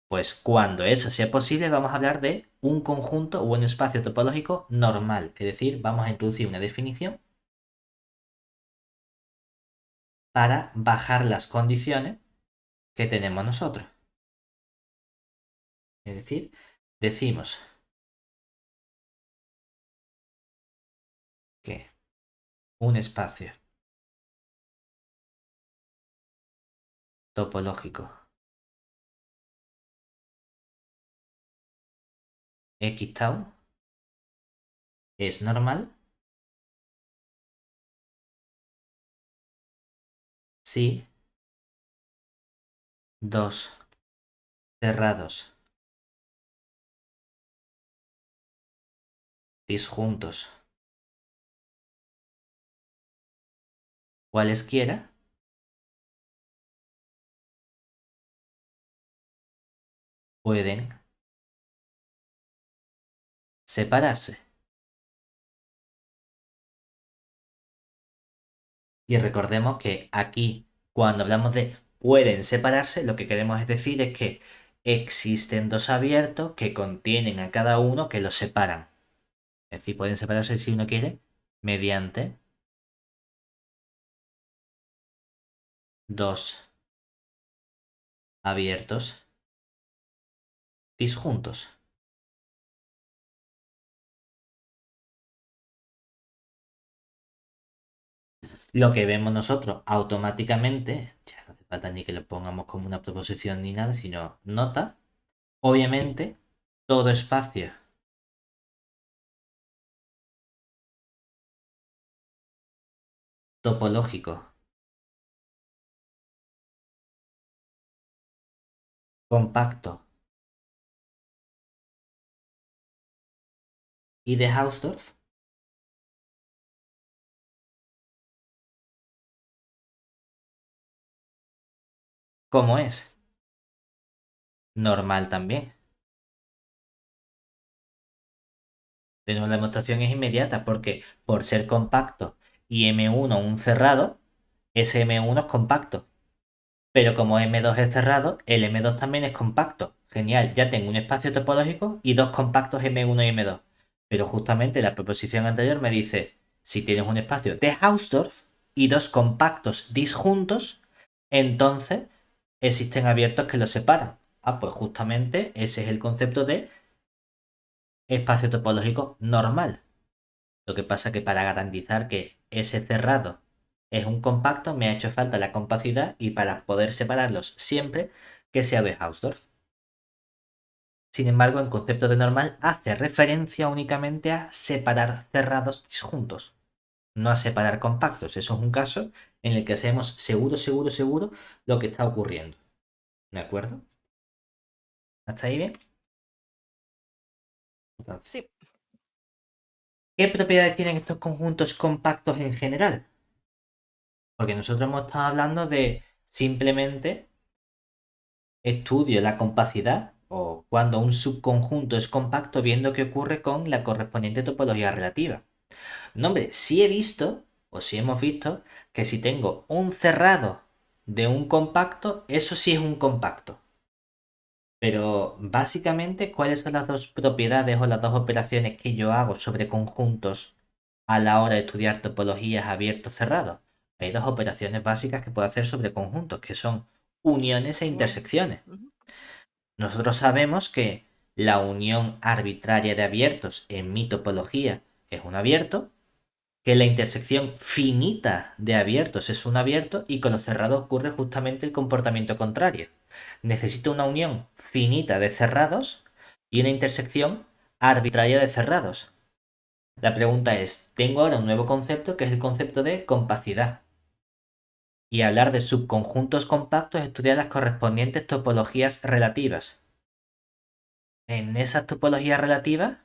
Pues cuando eso sea posible vamos a hablar de un conjunto o un espacio topológico normal. Es decir, vamos a introducir una definición para bajar las condiciones que tenemos nosotros. Es decir, decimos que un espacio topológico X tau es normal si dos cerrados disjuntos cualesquiera pueden separarse. Y recordemos que aquí, cuando hablamos de pueden separarse, lo que queremos decir es que existen dos abiertos que contienen a cada uno que los separan. Es decir, pueden separarse si uno quiere mediante dos abiertos disjuntos. Lo que vemos nosotros automáticamente, ya no hace falta ni que lo pongamos como una proposición ni nada, sino nota, obviamente, todo espacio topológico compacto y de Hausdorff, ¿cómo es? Normal también. De nuevo, la demostración es inmediata porque por ser compacto y M1 un cerrado, ese M1 es compacto. Pero como M2 es cerrado, el M2 también es compacto. Genial, ya tengo un espacio topológico y dos compactos M1 y M2. Pero justamente la proposición anterior me dice, si tienes un espacio de Hausdorff y dos compactos disjuntos, entonces existen abiertos que los separan. Ah, pues justamente ese es el concepto de espacio topológico normal. Lo que pasa que para garantizar que ese cerrado es un compacto me ha hecho falta la compacidad y para poder separarlos siempre que sea de Hausdorff. Sin embargo, en concepto de normal hace referencia únicamente a separar cerrados disjuntos, no a separar compactos. Eso es un caso en el que sabemos seguro lo que está ocurriendo. ¿De acuerdo? ¿Hasta ahí bien? Entonces, Sí. ¿qué propiedades tienen estos conjuntos compactos en general? Porque nosotros hemos estado hablando de simplemente estudio la compacidad o cuando un subconjunto es compacto viendo qué ocurre con la correspondiente topología relativa. No, hombre, sí he visto, o sí hemos visto, que si tengo un cerrado de un compacto, eso sí es un compacto. Pero básicamente, ¿cuáles son las dos propiedades o las dos operaciones que yo hago sobre conjuntos a la hora de estudiar topologías abiertos cerrados? Hay dos operaciones básicas que puedo hacer sobre conjuntos, que son uniones e Bueno. intersecciones. Ujú. Nosotros sabemos que la unión arbitraria de abiertos en mi topología es un abierto, que la intersección finita de abiertos es un abierto y con los cerrados ocurre justamente el comportamiento contrario. Necesito una unión finita de cerrados y una intersección arbitraria de cerrados. La pregunta es, tengo ahora un nuevo concepto que es el concepto de compacidad. Y hablar de subconjuntos compactos es estudiar las correspondientes topologías relativas. En esas topologías relativas,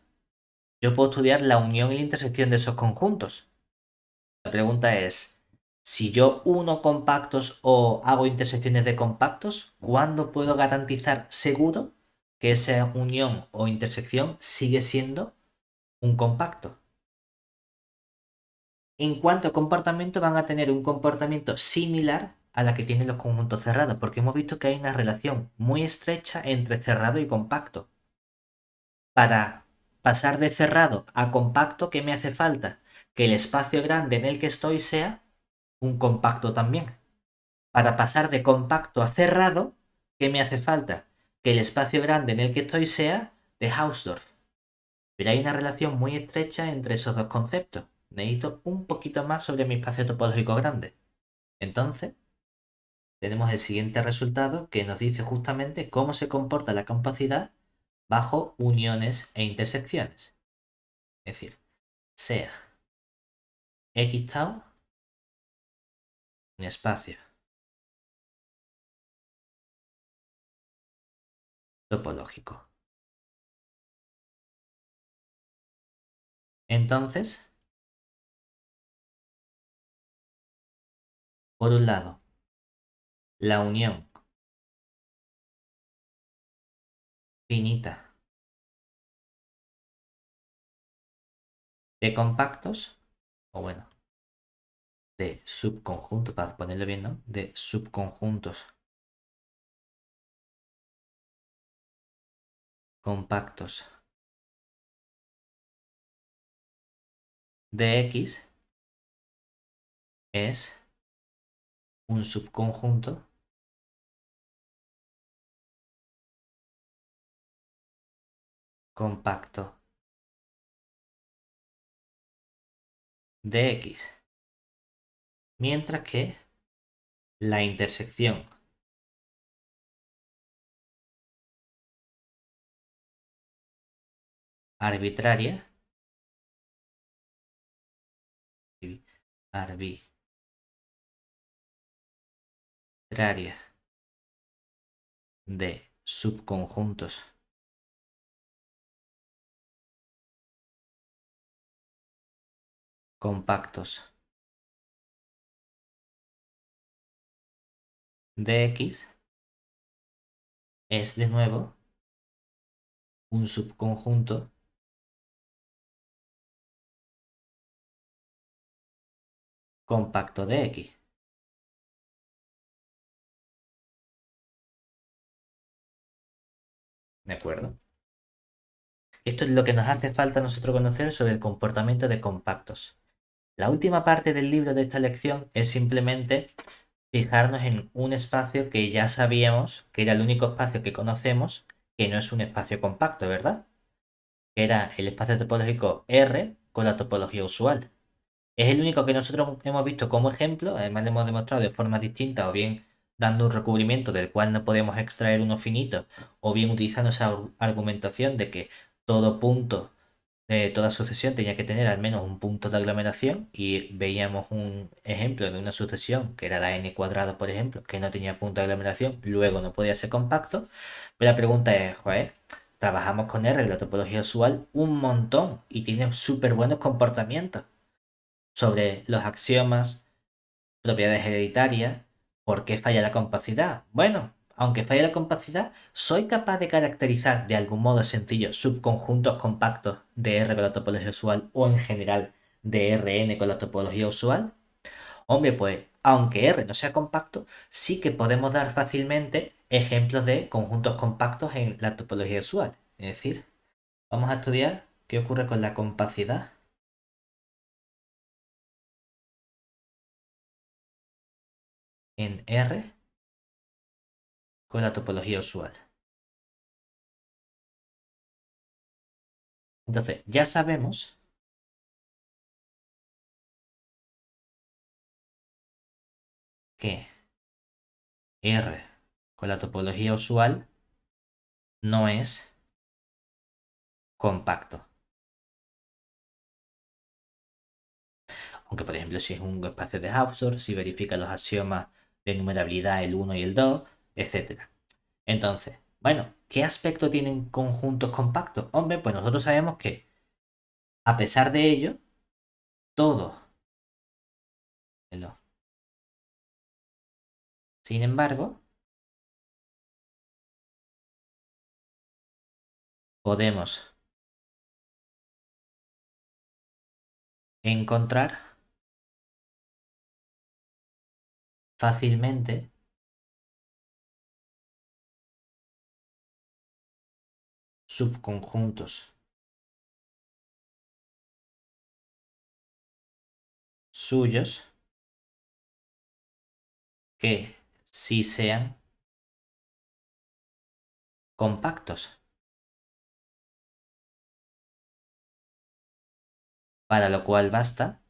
yo puedo estudiar la unión y la intersección de esos conjuntos. La pregunta es, si yo uno compactos o hago intersecciones de compactos, ¿cuándo puedo garantizar seguro que esa unión o intersección sigue siendo un compacto? ¿En cuánto comportamiento van a tener un comportamiento similar a la que tienen los conjuntos cerrados, porque hemos visto que hay una relación muy estrecha entre cerrado y compacto. Para pasar de cerrado a compacto, ¿qué me hace falta? Que el espacio grande en el que estoy sea un compacto también. Para pasar de compacto a cerrado, ¿qué me hace falta? Que el espacio grande en el que estoy sea de Hausdorff. Pero hay una relación muy estrecha entre esos dos conceptos. Necesito un poquito más sobre mi espacio topológico grande. Entonces, tenemos el siguiente resultado que nos dice justamente cómo se comporta la compacidad bajo uniones e intersecciones. Es decir, sea X tau un espacio topológico. Entonces, por un lado, la unión finita de compactos, o bueno, de subconjuntos, para ponerlo bien, ¿no? De subconjuntos compactos de X es un subconjunto compacto de X. Mientras que la intersección arbitraria, arbitraria de subconjuntos compactos de X es de nuevo un subconjunto compacto de X. ¿De acuerdo? Esto es lo que nos hace falta a nosotros conocer sobre el comportamiento de compactos. La última parte del libro de esta lección es simplemente fijarnos en un espacio que ya sabíamos que era el único espacio que conocemos que no es un espacio compacto, ¿verdad? Que era el espacio topológico R con la topología usual. Es el único que nosotros hemos visto como ejemplo, además lo hemos demostrado de forma distinta, o bien dando un recubrimiento del cual no podemos extraer uno finito, o bien utilizando esa argumentación de que todo punto, toda sucesión tenía que tener al menos un punto de aglomeración, y veíamos un ejemplo de una sucesión que era la n cuadrada, por ejemplo, que no tenía punto de aglomeración, luego no podía ser compacto. Pero la pregunta es, joder, trabajamos con R en la topología usual un montón y tiene súper buenos comportamientos sobre los axiomas, propiedades hereditarias, ¿por qué falla la compacidad? Bueno, aunque falle la compacidad, ¿soy capaz de caracterizar de algún modo sencillo subconjuntos compactos de R con la topología usual o en general de Rn con la topología usual? Hombre, pues aunque R no sea compacto, sí que podemos dar fácilmente ejemplos de conjuntos compactos en la topología usual. Es decir, vamos a estudiar qué ocurre con la compacidad en R con la topología usual. Entonces, ya sabemos que R con la topología usual no es compacto. Aunque, por ejemplo, si es un espacio de Hausdorff, si verifica los axiomas de numerabilidad el 1 y el 2, etc. Entonces, bueno, ¿qué aspecto tienen conjuntos compactos? Hombre, pues nosotros sabemos que, a pesar de ello, todo, sin embargo, podemos encontrar fácilmente subconjuntos suyos que sí sean compactos, para lo cual basta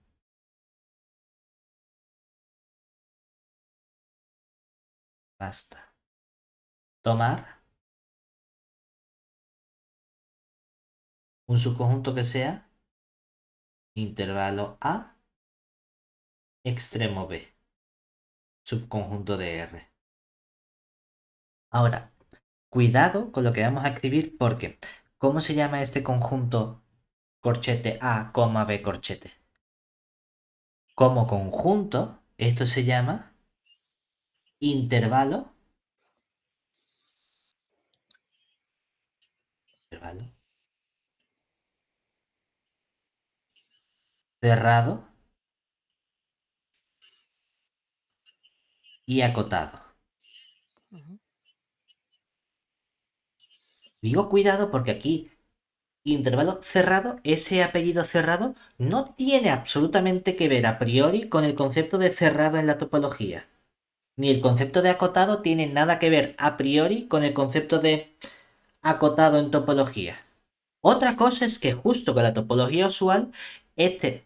tomar un subconjunto que sea intervalo A, extremo B, subconjunto de R. Ahora, cuidado con lo que vamos a escribir porque ¿cómo se llama este conjunto corchete A, B corchete? Como conjunto, esto se llama intervalo, intervalo cerrado y acotado. Ujú. Digo cuidado porque aquí intervalo cerrado, ese apellido cerrado, no tiene absolutamente que ver a priori con el concepto de cerrado en la topología. Ni el concepto de acotado tiene nada que ver a priori con el concepto de acotado en topología. Otra cosa es que justo con la topología usual, este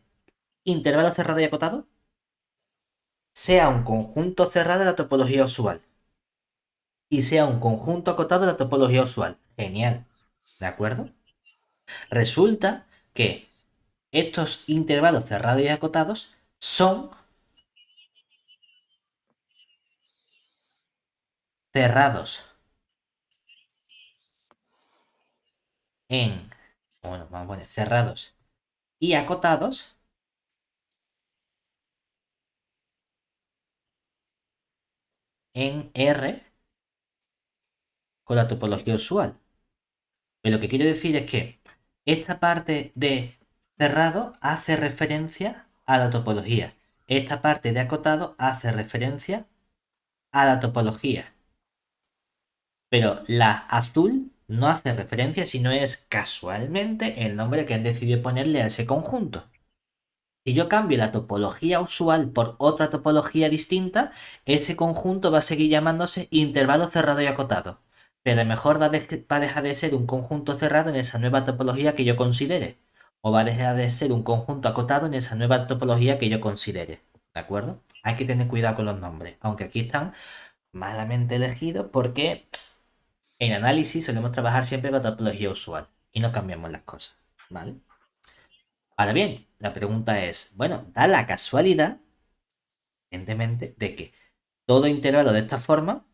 intervalo cerrado y acotado sea un conjunto cerrado de la topología usual y sea un conjunto acotado de la topología usual. Genial. ¿De acuerdo? Resulta que estos intervalos cerrados y acotados son cerrados en, bueno, vamos a poner cerrados y acotados en R con la topología usual. Pero lo que quiero decir es que esta parte de cerrado hace referencia a la topología. Esta parte de acotado hace referencia a la topología. Pero la azul no hace referencia, sino es casualmente el nombre que han decidido ponerle a ese conjunto. Si yo cambio la topología usual por otra topología distinta, ese conjunto va a seguir llamándose intervalo cerrado y acotado. Pero a lo mejor va a dejar de ser un conjunto cerrado en esa nueva topología que yo considere. O va a dejar de ser un conjunto acotado en esa nueva topología que yo considere. ¿De acuerdo? Hay que tener cuidado con los nombres. Aunque aquí están malamente elegidos porque en análisis solemos trabajar siempre con topología usual. Y no cambiamos las cosas. ¿Vale? Ahora bien, la pregunta es, bueno, da la casualidad, evidentemente, de que todo intervalo de esta forma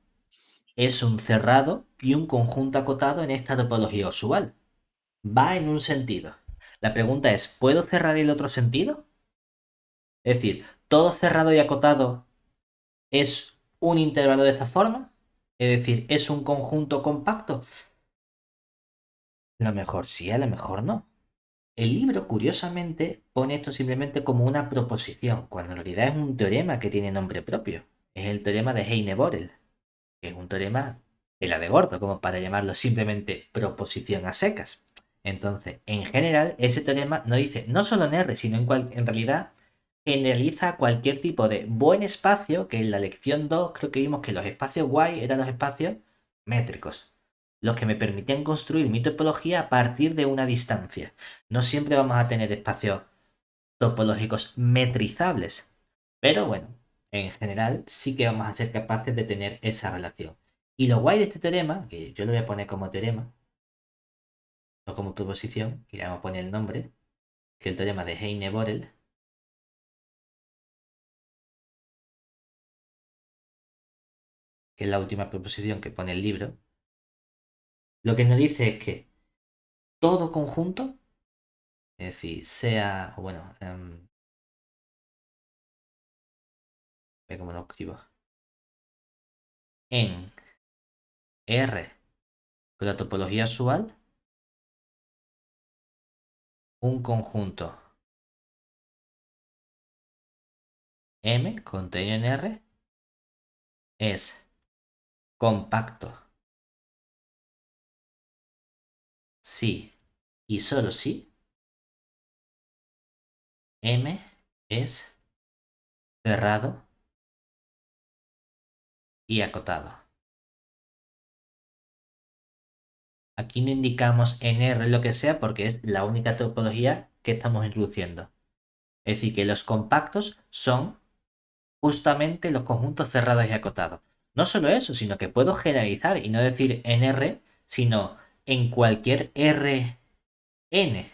es un cerrado y un conjunto acotado en esta topología usual. Va en un sentido. La pregunta es, ¿puedo cerrar el otro sentido? Es decir, ¿todo cerrado y acotado es un intervalo de esta forma? Es decir, ¿es un conjunto compacto? A lo mejor sí, a lo mejor no. El libro, curiosamente, pone esto simplemente como una proposición, cuando en realidad es un teorema que tiene nombre propio. Es el teorema de Heine-Borel, que es un teorema de la de Gordo, como para llamarlo simplemente proposición a secas. Entonces, en general, ese teorema no dice, no solo en R, sino en realidad generaliza cualquier tipo de buen espacio, que en la lección 2 creo que vimos que los espacios guay eran los espacios métricos, los que me permitían construir mi topología a partir de una distancia. No siempre vamos a tener espacios topológicos metrizables, pero bueno, en general sí que vamos a ser capaces de tener esa relación. Y lo guay de este teorema, que yo lo voy a poner como teorema, no como proposición, y le vamos a poner el nombre, que es el teorema de Heine-Borel, que es la última proposición que pone el libro, lo que nos dice es que todo conjunto, es decir, sea, o bueno, ve cómo lo escribo, en R con la topología usual, un conjunto M contenido en R es compacto si y solo si M es cerrado y acotado. Aquí no indicamos en R lo que sea porque es la única topología que estamos introduciendo. Es decir, que los compactos son justamente los conjuntos cerrados y acotados. No solo eso, sino que puedo generalizar y no decir en R, sino en cualquier Rn. ¿De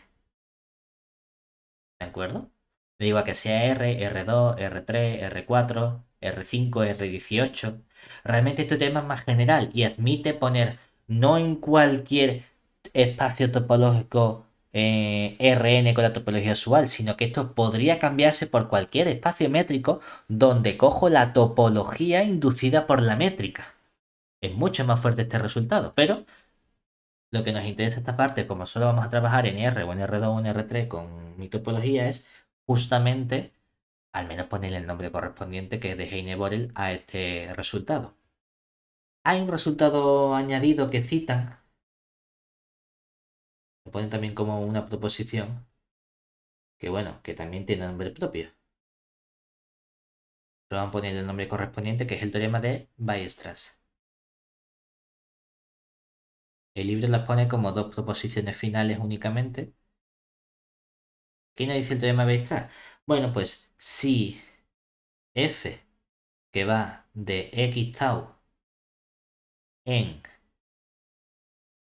acuerdo? Le digo a que sea R, R2, R3, R4, R5, R18. Realmente este tema es más general y admite poner no en cualquier espacio topológico Rn con la topología usual, sino que esto podría cambiarse por cualquier espacio métrico donde cojo la topología inducida por la métrica. Es mucho más fuerte este resultado, pero lo que nos interesa esta parte, como solo vamos a trabajar en R o en R2 o en R3 con mi topología, es justamente al menos ponerle el nombre correspondiente que es de Heine-Borel a este resultado. Hay un resultado añadido que citan, lo ponen también como una proposición, que bueno, que también tiene nombre propio. Pero van a poner el nombre correspondiente que es el teorema de Weierstrass. El libro las pone como dos proposiciones finales únicamente. ¿Qué nos dice el teorema de Weierstrass? Bueno, pues si f que va de x tau en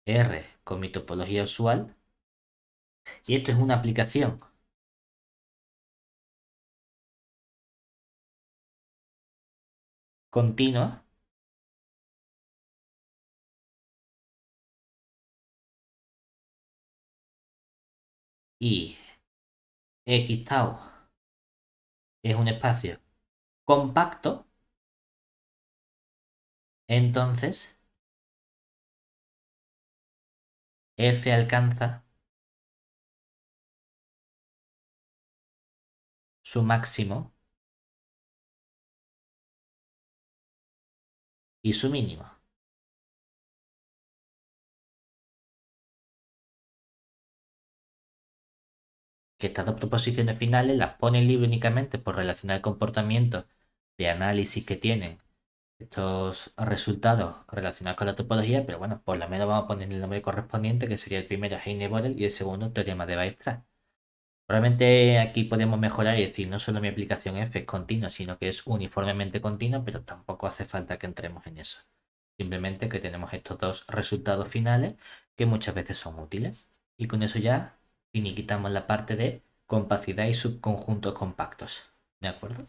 R con mi topología usual, y esto es una aplicación continua, y x tau es un espacio compacto, entonces f alcanza su máximo y su mínimo. Que estas dos proposiciones finales las pone el libro únicamente por relacionar el comportamiento de análisis que tienen estos resultados relacionados con la topología, pero bueno, por lo menos vamos a poner el nombre correspondiente, que sería el primero Heine-Borel y el segundo teorema de Weierstrass. Probablemente aquí podemos mejorar y decir no solo mi aplicación F es continua, sino que es uniformemente continua, pero tampoco hace falta que entremos en eso. Simplemente que tenemos estos dos resultados finales que muchas veces son útiles. Y con eso ya finiquitamos la parte de compacidad y subconjuntos compactos. ¿De acuerdo?